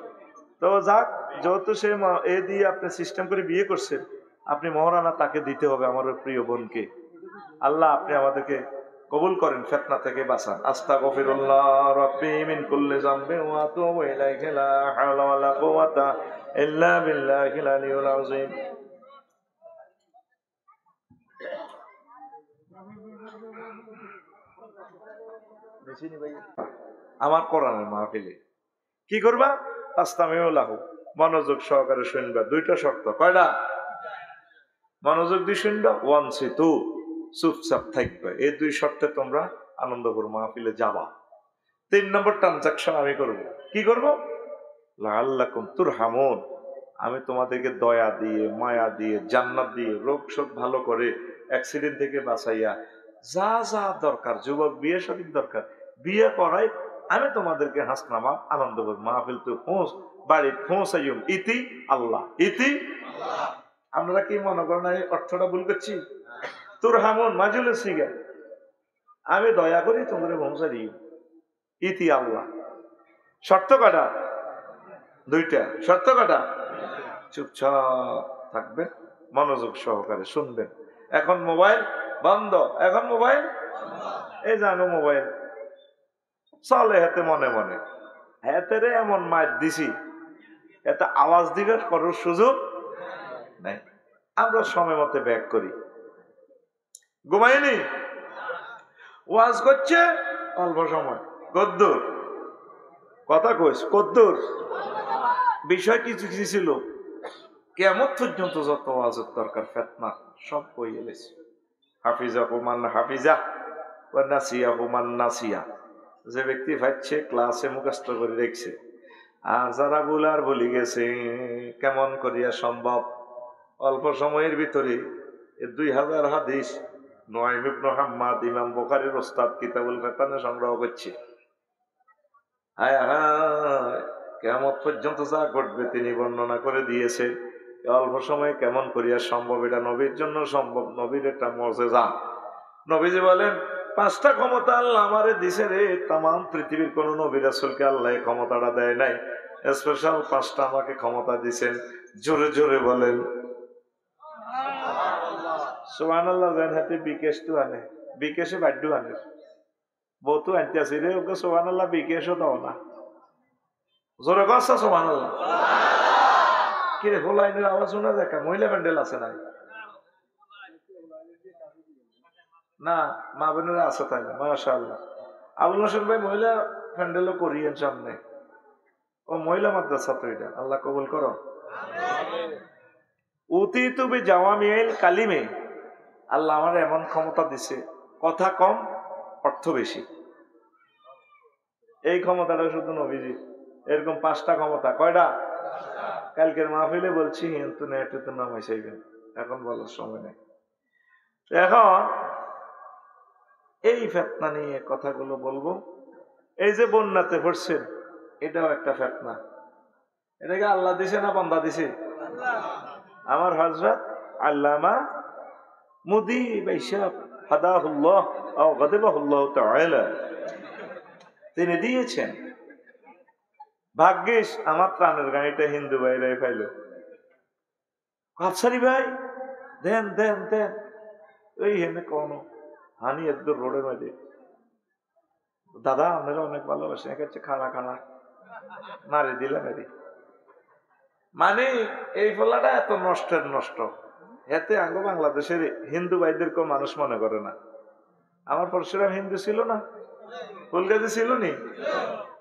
তো যাক, যেহেতু সে এ দিয়ে আপনি সিস্টেম করে বিয়ে করছেন, আপনি মহারানা তাকে দিতে হবে, আমার প্রিয় বোনকে। আল্লাহ আপনি আমাদেরকে কবুল করেন, ফিতনা থেকে বাঁচান। আস্তাগফিরুল্লাহ রাব্বি মিন কুল্লি যামবি ওয়া আতুবু ইলাইহি, লা হাওলা ওয়ালা কুওয়াতা ইল্লা বিল্লাহিল আলিয়্যিল আযীম। আমার কোরআনের মাহফিলে কি করবা? আস্তামিউ লাহু, মনোযোগ সহকারে শুনবা। 2টা শর্ত, কয়টা? মনোযোগ দিয়ে শুনবা, ওয়ানসিতু, চুপচাপ থাকবে। এই 2 শর্তে তোমরা আনন্দপুর মাহফিলে যাবা। 3 নম্বর ট্রানজাকশন আমি করব। কি করব? লাআল্লাকুম তুরহামুন, আমি তোমাদেরকে দয়া দিয়ে, মায়া দিয়ে, জান্নাত দিয়ে, রোগ শোক ভালো করে, অ্যাক্সিডেন্ট থেকে বাঁচাইয়া, যা যা দরকার, যুবক বিয়ে শাদী দরকার বিয়ে করাই, আমি তোমাদেরকে হাসনামা আনন্দপুর মাহফিল তো বাড়ি পৌঁছাইম। ইতি আল্লাহ, ইতি আল্লাহ। আপনারা কি মনে করেন এই অর্থটা ভুল করছি? তুরহামুন মাজুলের সিগা, আমি দয়া করি তোমরা পৌঁছাই দিই, ইতি আল্লাহ। শর্ত কাটা 2টা, শর্ত কাটা। চুপচাপ থাকবেন, মনোযোগ সহকারে শুনবেন। এখন মোবাইল বন্ধ, এখন মোবাইল এই জানো মোবাইল চলে হাতে মনে মনে, এতেরে এমন মার দিছি, এতে আওয়াজ দিবার করার সুযোগ নাই। আমরা সময় মতো ব্যাক করি, ঘুমাইনি, ওয়াজ করছে অল্প সময়, কদ্দুর কথা কইস, কদ্দুর বিষয় কিছু কিছু ছিল, কেমন পর্যন্ত যত ওয়াজের দরকার ফেতনা সব কই এলেছে। হাফিজা হুমান হাফিজা ওয়া নাসিয়া হুমান নাসিয়া, যে ব্যক্তি ভাবছে ক্লাসে মুখস্থ করে রেখেছে, আর যারা বুলার ভুলি গেছে কেমন করিয়া সম্ভব অল্প সময়ের ভিতরে 2000 হাদিস নুআইম ইবনে হাম্মাদ ইমাম বুখারীর ওস্তাদ কিতাবুল ফিতানে সংগ্রহ করছে। হায় হায়, কিয়ামত পর্যন্ত যা ঘটবে তিনি বর্ণনা করে দিয়েছেন। অল্প সময়ে কেমন করিয়া সম্ভব, এটা নবীর জন্য সম্ভব, নবীর একটা মর্যাদা। নবীজি বলেন 5টা ক্ষমতা আল্লাহ আমারে দিছে রে, তাম পৃথিবীর কোন নবী রাসূলকে আল্লাহ এই ক্ষমতাটা দেয় নাই, স্পেশাল 5টা আমাকে ক্ষমতা দিছেন। জোরে জোরে বলেন সুবহানাল্লাহ। জান হাতে বিকেশ তো আনে, বিকেশে বাড্ডু আনে, বহু আনতে আসি রে ওকে সুবহানাল্লাহ, বিকেশও দাও না, জোরে কসা সুবহানাল্লাহ। কি রে হোলাইনের আওয়াজ শোনা যায়? মহিলা প্যান্ডেল আছে না? না মা বোনেরা আছে, তাই না? মাশাআল্লাহ। আবুল হোসেন ভাই মহিলা প্যান্ডেলও করিয়েন সামনে, ও মহিলা মাদ্রাসা তো, এটা আল্লাহ কবুল করো। উতিতু বিজাওয়ামিল কালিমে, আল্লাহ আমার এমন ক্ষমতা দিছে, কথা কম অর্থ বেশি। এই ক্ষমতাটা শুধু নবীজি, এরকম 5টা ক্ষমতা। কয়টা? কালকের মাহফিলে বলছি, কিন্তু নেটে তো নামাই চাইবেন, এখন বলার সময় নেই। এখন এই ফেতনা নিয়ে কথাগুলো বলবো। এই যে বন্যাতে পড়ছেন, এটাও একটা ফেতনা। এটাকে আল্লাহ দিছে না বান্দা দিছে? আমার হযরত আল্লামা মুদি বাইশাব হাদাহুল্লাহ আও গাদাবাহুল্লাহ তাআলা, তিনি দিয়েছেন। ভাগ্যিস আমার প্রাণের গাড়িটা হিন্দু ভাইরাই পাইল। আফসারি ভাই দেন দেন দেন, ওই হেনে কোন হানি একদম রোডের মধ্যে, দাদা আপনারা অনেক ভালোবাসেন, একাচ্ছে খাড়া খাড়া মারি দিলাম এরি। মানে এই ফলাটা এত নষ্টের নষ্ট, এতে আঙ্গ বাংলাদেশের হিন্দু ভাইদেরকেও মানুষ মনে করে না। আমার পরশুরাম হিন্দু ছিল না, ফুলগাজী ছিল নি?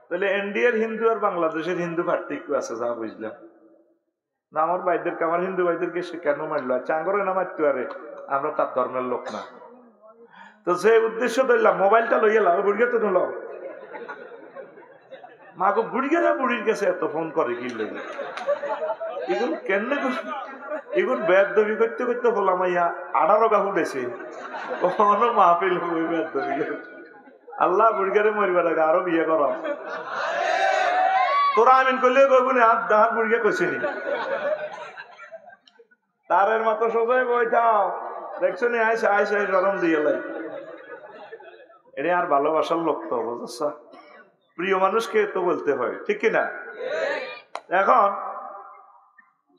তাহলে ইন্ডিয়ার হিন্দু আর বাংলাদেশের হিন্দু পার্থক্য আছে, যা বুঝলাম না। আমার ভাইদেরকে, আমার হিন্দু ভাইদেরকে সে কেন মারলো? আচ্ছা আঙ্গরে না মারতে পারে, আমরা তার ধর্মের লোক না। তো সে উদ্দেশ্য ধরলাম, মোবাইলটা লইয়া লাও, বুড়িয়ে তো নিল মা গো, বুড়িয়ে না বুড়ির কাছে এত ফোন করে কি লেগে, এগুলো কেন এগুলো বেদ দাবি করতে করতে বললাম ইয়া 18 গা উঠেছে, কখনো মাহফিল হবে বেদ দাবি। আল্লাহ বুড়িগারে মরিবার আগে আরো বিয়ে করা, তোরা আমিন করলে কইব না, হাত দাঁত বুড়িয়ে কইছে নি, তারের মতো সোজাই বই দাও, দেখছো নি আইসা আইসা গরম দিয়ে লাই। এটা আর ভালোবাসার লোক তো, বুঝছ? প্রিয় মানুষকে তো বলতে হয়, ঠিক কিনা? এখন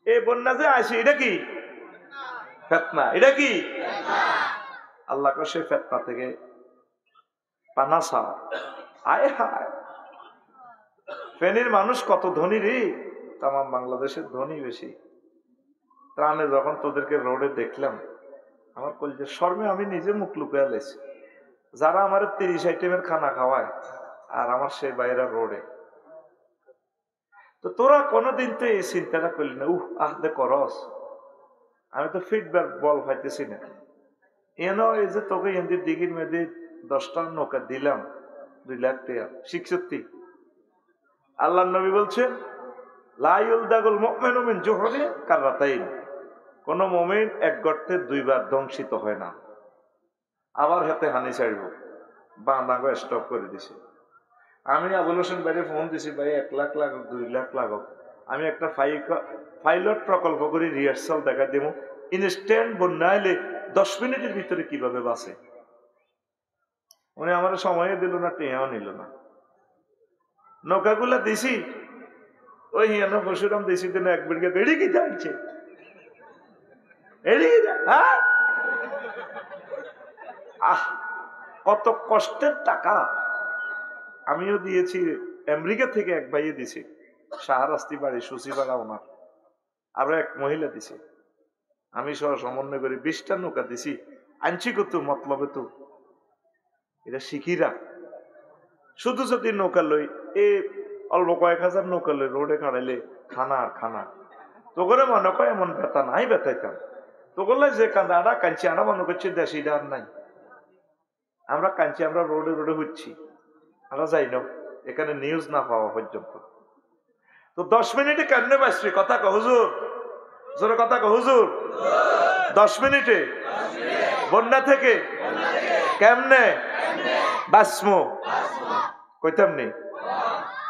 এই বন্যা যে আসে, এটা কি ফেতনা? এটা কি আল্লাহ সে ফেতনা থেকে পানা ছাড়। আয় হায়, ফেনীর মানুষ কত ধনী রে, তাম বাংলাদেশের ধনী বেশি। ত্রাণে যখন তোদেরকে রোডে দেখলাম, আমার কলজে শর্মে আমি নিজে মুখ লুকিয়ে লেছি। যারা আমার 30 আইটেমের খানা খাওয়ায়, আর আমার সেই বাইরা রোডে। তো তোরা কোনোদিন তো এই চিন্তাটা করলি না, আহদে করস, আমি তো ফিডব্যাক বল পাইতেছি না। এনো এই যে তোকে এদের দিঘির মেয়েদের 10টা নৌকা দিলাম, 2 লাখ টাকা, শিখছতি। আল্লাহ নবী বলছেন লাইউল দাগুল মুমিনু মিন জুহরি কাররাতাইন, কোন মুমিন এক গর্তে 2 বার ধ্বংসিত হয় না। আবার হাতে হানি ছাড়ব, বাঁধাগো স্টপ করে দিছে। আমি আবুল হোসেন ভাইরে ফোন দিছি, ভাই 1 লাখ লাগুক 2 লাখ লাগুক, আমি একটা পাইলট প্রকল্প করে রিহার্সাল দেখা দিব, ইনস্ট্যান্ট বন্যা এলে 10 মিনিটের ভিতরে কিভাবে বাঁচে। উনি আমার সময় দিল না, টেয়াও নিল না। নৌকাগুলা দিছি, ওই হিয়ানো পরশুরাম দিছি দিন 1 বিঘা বেড়ে কি যাচ্ছে, আহ কত কষ্টের টাকা। আমিও দিয়েছি আমেরিকা থেকে এক ভাইয়ে দিছে, শাহরাস্তি বাড়ি, সুচিপাড়া ওনার। আরো এক মহিলা দিছে। আমি সহ সমন্বয় করে 20টা নৌকা দিছি। আনছি কত মতলবে তো এটা শিখিরা শুধু যদি নৌকা লই, এই অল্প কয়েক হাজার নৌকা লই রোডে খাড়াইলে খানা আর খানা। তো করে মনে কয় এমন ব্যথা নাই, ব্যথাইতাম তো করলে যে কান্দা আড়া কাঞ্চি আড়া মনে করছি দেশিটা আর নাই। আমরা কাঞ্চি, আমরা রোডে রোডে হচ্ছি, আমরা যাই না এখানে নিউজ না পাওয়া পর্যন্ত। তো 10 মিনিটে কেমনে বাঁচবি? কথা কহ হুজুর, জোরে কথা কহ হুজুর। 10 মিনিটে বন্যা থেকে কেমনে বাঁচমো কইতাম নি।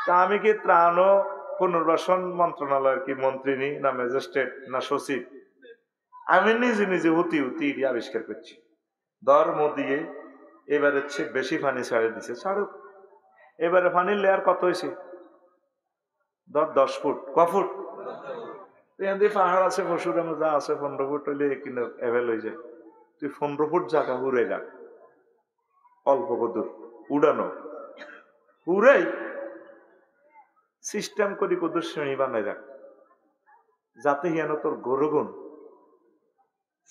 তা আমি কি ত্রাণ ও পুনর্বাসন মন্ত্রণালয়ের কি মন্ত্রী নি, না ম্যাজিস্ট্রেট, না সচিব? আমি নিজে নিজে হুতি আবিষ্কার করছি। ধর্ম দিয়ে এবারে বেশি পানি ছাড়ে দিছে, ছাড়ুক। এবারে পানির লেয়ার কত হয়েছে? 10 ফুট। ক ফুট? পাহাড় আছে, পশুর যা আছে 15 ফুট হইলে কিনা এভেল হয়ে যায়। তুই 15 ফুট জায়গা উড়ে রাখ, অল্প কদূর উড়ানো উড়াই সিস্টেম করি কদূর শ্রেণী বানাই রাখ, যাতে হিয়ানো তোর গরুগুন,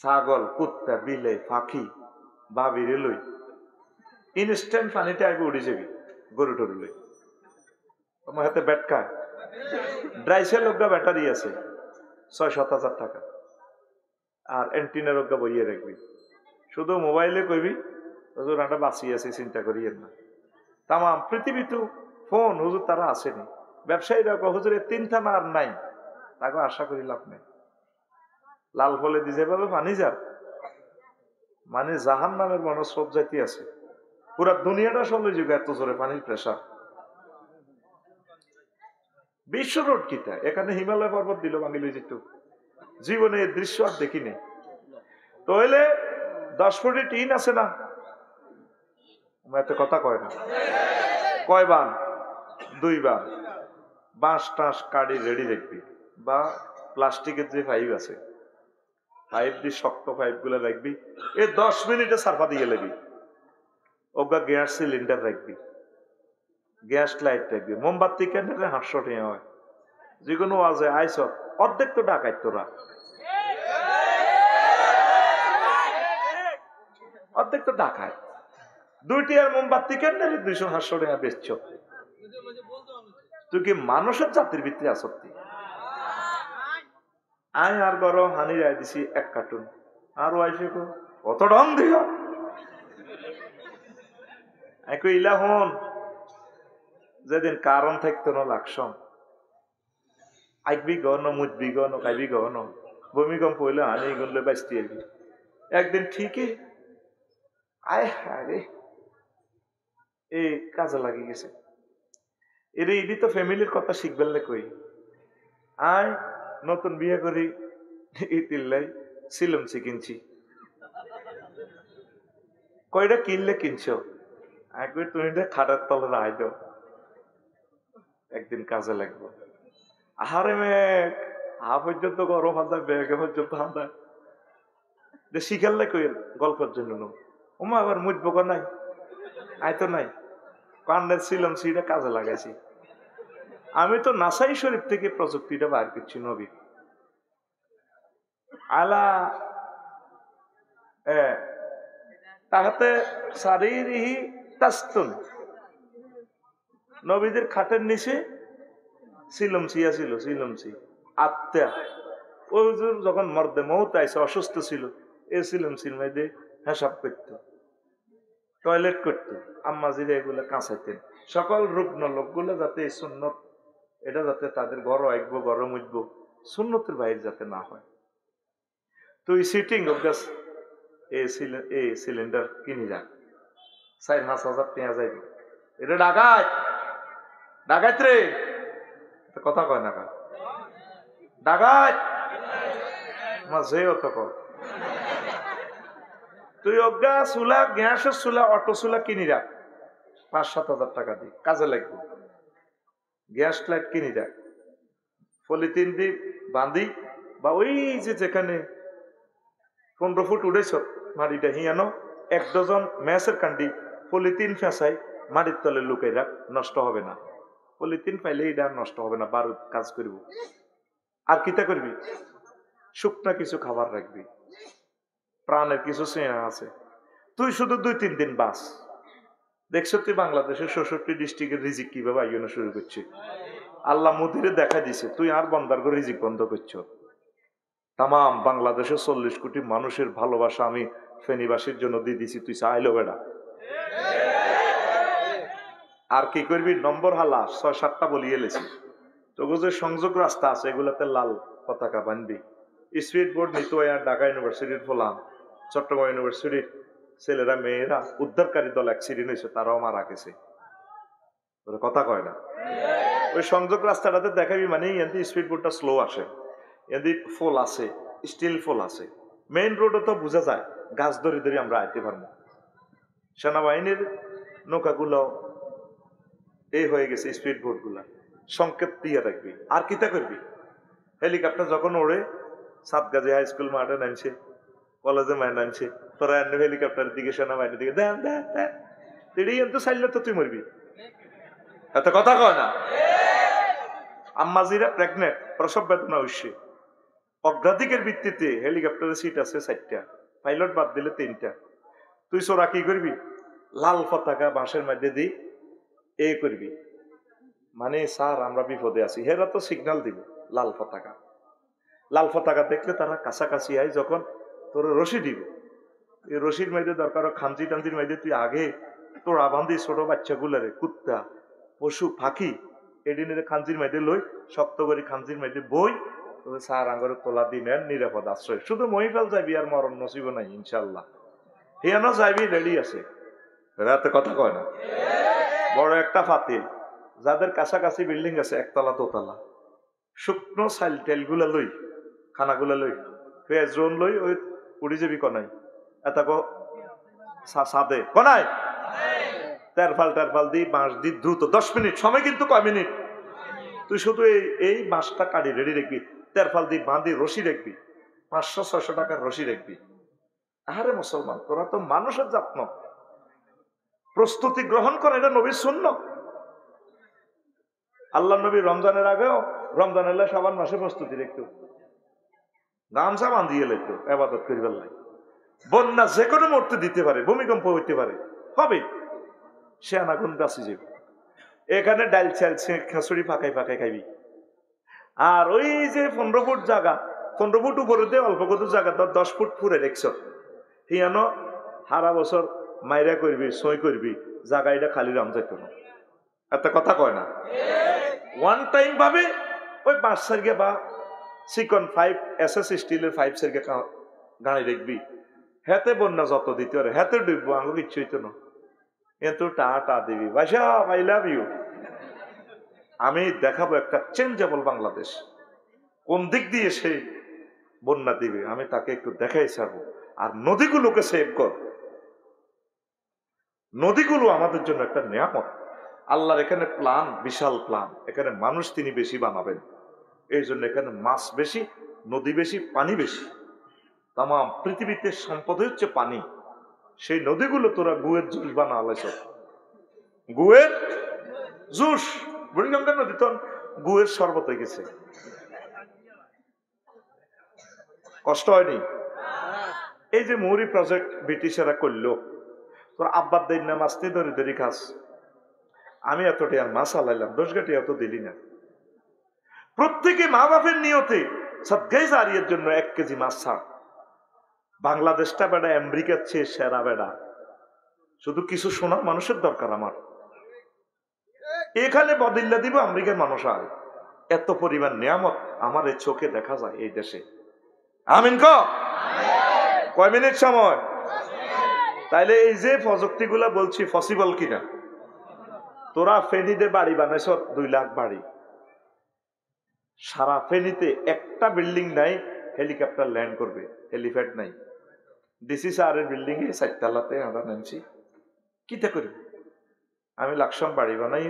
ছাগল, কুত্তা, বিলে, পাখি বাবিরে লই ইনস্ট্যান্ট পানিতে আগে উড়ে যাবি। গরু টরু লই তোমার হাতে ব্যাটকা ড্রাইসের লোকটা ব্যাটারি আছে 6-7 হাজার টাকা, আর এন্টিনার লোকটা বইয়ে রাখবি। শুধু মোবাইলে কইবি হুজুর আমরা বাঁচিয়ে আছি, চিন্তা করিয়েন না। তামাম পৃথিবী তো ফোন হুজুর তারা আসেনি। ব্যবসায়ীরা হুজুরের 3 থানা আর নাই, তাকে আশা করি লাভ নেই। লাল ফলে দিছে ভাবে পানি যা মানে জাহান নামের মানুষ সব জাতি আছে। পুরা দুনিয়াটা চলে যুগে এত জোরে পানির প্রেশার। বিশ্ব রোড কিতা এখানে হিমালয় পর্বত দিল বাঙালি যেটু জীবনে এই দৃশ্য আর দেখিনি। তো হইলে 10 ফুটের টিন আছে না, এত কথা কয় না। কয় বান? 2 বান। বাঁশ টাঁশ কাঠি রেডি রাখবি, বা প্লাস্টিকের যে পাইপ আছে পাইপ দিয়ে শক্ত পাইপ গুলো রাখবি। এই 10 মিনিটে সারফা দিয়ে লেবি। ওগা গ্যাস সিলিন্ডার রাখবি, গ্যাস লাইট রাখবি, মোমবাতি ক্যান্ডেলে 800 টাকা হয়। যে কোনো আজে আইস অর্ধেক তো ডাকাই তোরা, অর্ধেক তো ডাকায়। 2টি আর মোমবাতি ক্যান্ডেলে 200-800 টাকা বেচছ। তুই কি মানুষের জাতির ভিত্তি আসক্তি? আয় আর গরো হানি রায় দিছি 1 কার্টুন, আর ওয়াইফে কত ঢং দিও ইলা হন। যেদিন কারণ থাকতো না লাকসম আইকবি গহন, মুজবি গহন, খাইবি গহন, ভূমিকম্প হইলে হানি গুনলে বাঁচতে আসবি। একদিন ঠিকই আয় হারে এই কাজে লাগি গেছে। এর ইডি তো ফ্যামিলির কথা শিখবেন কই। আয় নতুন বিয়ে করি ইতিল্লাই সিলমসি কিনছি। কয়টা কিনলে কিনছো? একবার তুমি খাটার তলে রায় দাও, একদিন কাজে লাগবো। আহারে মেঘ হা পর্যন্ত গরম হাঁদায়, ব্যাগে পর্যন্ত হাঁদায় শিখালে কই গল্পের জন্য। ওমা আবার মুজবো নাই, আয় তো নাই কান্নের ছিলাম সেটা কাজে লাগাইছি। আমি তো নাসাই শরীফ থেকে প্রযুক্তিটা বার করছি নবী আলা তাহাতে শারীরিহি তাস্তুন, নবীদের খাটের নিচে সিলমসি ছিল, সিলমসি আত্মা। ওই হুজুর যখন মর্দে মৌত আইসে অসুস্থ ছিল, এ সিলমসির মধ্যে হিসাব করতো, টয়লেট করতো, আম্মাজিরা এগুলো কাঁচাইতেন। সকল রুগ্ন লোকগুলো যাতে এই সুন্নত এটা যাতে তাদের ঘর আঁকবো, ঘর মুজবো, সুন্নতের বাইরে যাতে না হয়। তুই সিটিং অভ্যাস এই সিলিন্ডার কিনি যাক 4-5 হাজার টাকা যাইবে। এটা ডাকাত, ডাকাত রে কথা কয় না, ডাকাত মাঝে কর। তুই অজ্ঞা চুলা, গ্যাসের চুলা, অটো চুলা কিনি রাখ 5-7 হাজার টাকা দিয়ে, কাজে লাগবে। গ্যাস লাইট কিনি রাখ, পলিথিন দিয়ে বাঁধি, বা ওই যে যেখানে 15 ফুট উড়েছ মাটিটা হিয়ানো 1 ডজন ম্যাচের কান্ডি পলিথিন ফেঁসাই মাটির তলে লুকাই রাখ, নষ্ট হবে না। পলিথিন পাইলে এটা আর নষ্ট হবে না, বারুদ কাজ করব। আর কিতা করবি? শুকনা কিছু খাবার রাখবি, প্রাণের কিছু স্নেহা আছে। তুই শুধু 2-3 দিন বাস, দেখছো তুই বাংলাদেশের 66 ডিস্ট্রিক্টের রিজিক কিভাবে আইনা শুরু করছে। আল্লাহ মুদিরে দেখা দিছে, তুই আর বন্দার করে রিজিক বন্ধ করছো। তাম বাংলাদেশের 40 কোটি মানুষের ভালোবাসা আমি ফেনীবাসীর জন্য দিয়ে দিছি, তুই চাইলো বেড়া। আর কি করবি? নম্বর হালা 6-7টা বলিয়ে এলেছি। তোকে যে সংযোগ রাস্তা আছে এগুলাতে লাল পতাকা বানবি। স্পিড বোর্ড নিত ঢাকা ইউনিভার্সিটির ফলাম, চট্টগ্রাম ইউনিভার্সিটির ছেলেরা মেয়েরা উদ্ধারকারী দল অ্যাক্সিডেন্ট হয়েছে, তারাও মারা গেছে। কথা কয় না। ওই সংযোগ রাস্তাটাতে দেখাবি, মানে এমনি স্পিড বোর্ডটা স্লো আসে, এমনি ফল আছে, স্টিল ফল আছে। মেইন রোডে তো বোঝা যায় গাছ ধরে ধরে আমরা আইতে পারবো। সেনাবাহিনীর নৌকাগুলো এই হয়ে গেছে, স্পিড বোট গুলা সংকেত দিয়ে রাখবি। আর কিতা করবি? হেলিকপ্টার যখন ওড়ে, সাতগাজী হাই স্কুল মাঠে নামছে, কলেজে মায় নামছে, তোরা হেলিকপ্টারের দিকে সেনাবাহিনীর দিকে দেন দেন দেন, তো চাইলে তো তুই মরবি। এত কথা কয় না। আম্মাজিরা প্রেগনেন্ট, প্রসব বেদনা হচ্ছে, অগ্রাধিকার ভিত্তিতে হেলিকপ্টারের সিট আছে 4টা, পাইলট বাদ দিলে 3টা। তুই সোরা কি করবি? লাল পতাকা বাঁশের মধ্যে দি এ করবি, মানে স্যার আমরা বিপদে আছি। হেরা তো সিগন্যাল দিব লাল পতাকা। লাল পতাকা দেখলে তারা কাছাকাছি আয়, যখন তোর রশি দিব, এই রশির মধ্যে দরকার খামচি টামচির মধ্যে তুই আগে তোর আবান্দি ছোট বাচ্চাগুলারে, কুত্তা পশু পাখি এডিনের খামচির মধ্যে লই, শক্ত করে খামচির মধ্যে বই, তবে স্যার আঙ্গরে তোলা দিনের নিরাপদ আশ্রয়। শুধু মহিফাল যাবি, আর মরণ নসিব নাই ইনশাল্লাহ। হিয়ানো যাবি, রেডি আছে। রাতে কথা কয় না। বড় একটা ফাতিল, যাদের কাছাকাছি বিল্ডিং আছে 1তলা 2তলা, শুকনো সাইল টেল গুলা লই, খানাগুলা লই, পেঁয়াজ রোন লই, ওই উড়ি যাবি কনাই এটা সাদে কনাই তেরফাল দি বাঁশ দি দ্রুত 10 মিনিট সময়, কিন্তু কয় মিনিট। তুই শুধু এই বাঁশটা কাটি রেডি রাখবি, তেরফাল দি বাঁধি রশি রাখবি, 500-600 টাকার রশি রাখবি। আরে মুসলমান, তোরা তো মানুষের যত্ন প্রস্তুতি গ্রহণ করে, এটা নবীর সুন্নাত। আল্লাহ নবী রমজানের আগেও, রমজান এলে শাবান মাসে প্রস্তুতি রাখতো, গামছা বান্ধিয়ে লাইতো ইবাদত করিবার লাই। বন্যা যে কোনো মুহূর্তে দিতে পারে, ভূমিকম্প হইতে পারে, হবে, সে আনাগুন বাঁচি যাবে। এখানে ডাইল চাল খেসুড়ি ফাঁকাই ফাঁকাই খাইবি। আর ওই যে 15 ফুট জায়গা, 15 ফুট উপরে দিয়ে অল্প কত জায়গা 10 ফুট ফুরে দেখছ, হিয়ানো সারা বছর মাইরা করবি, সই করবি, জায়গা এটা খালি রাম যাইত না। একটা কথা কয় না। ওয়ান টাইম ভাবে ওই 5 সার্গে বা চিকন 5 SS স্টিলের 5 সার্গে গাড়ি দেখবি, হেতে বন্যা যত দিতে পারে হেতে ডুববো, আঙ্গুল ইচ্ছে হইতো না। কিন্তু টা দিবি, বাসা আই লাভ ইউ। আমি দেখাবো একটা চেঞ্জেবল বাংলাদেশ, কোন দিক দিয়ে সে বন্যা দিবে আমি তাকে একটু দেখাই ছাড়বো। আর নদীগুলোকে সেভ কর, নদীগুলো আমাদের জন্য একটা নিয়ামত। আল্লাহর এখানে প্ল্যান, বিশাল প্ল্যান। এখানে মানুষ তিনি বেশি বানাবেন, এই জন্য এখানে মাছ বেশি, নদী বেশি, পানি বেশি। তাম পৃথিবীতে সম্পদ হচ্ছে পানি। সেই নদীগুলো তোরা গুয়ের জুস বানা আলাইছ, গুয়ের জুস। বুড়িগঙ্গা নদী তো গুয়ের শরবত হয়ে গেছে, কষ্ট হয়নি। এই যে মৌরি প্রজেক্ট ব্রিটিশেরা করলো, তোর আব্বার দেন না মাছ নিয়ে ধরে ধরে খাস, আমি এতটি আর মাছ আলাইলাম 10 গাটি এত দিলি না। প্রত্যেকে মা বাপের নিয়তে সদগাই জারিয়ার জন্য 1 কেজি মাছ ছাড়। বাংলাদেশটা বেড়া আমেরিকার চেয়ে সেরা বেড়া, শুধু কিছু শোনার মানুষের দরকার আমার। এখানে বদিল্লা দিব আমেরিকার মানুষ, আর এত পরিমাণ নিয়ামত আমার এই চোখে দেখা যায় এই দেশে। আমিন কয় মিনিট সময়? তাইলে এই যে প্রযুক্তিগুলা বলছি পসিবল কিনা? তোরা ফেনীতে বাড়ি বানাইছ 2 লাখ বাড়ি, সারা ফেনীতে একটা বিল্ডিং নাই হেলিকপ্টার ল্যান্ড করবে, হেলিপ্যাড নাই। ডিসি স্যারের বিল্ডিং এ 4 তলাতে আমরা নামছি, কিটা করি? আমি লাকসাম বাড়ি বানাই,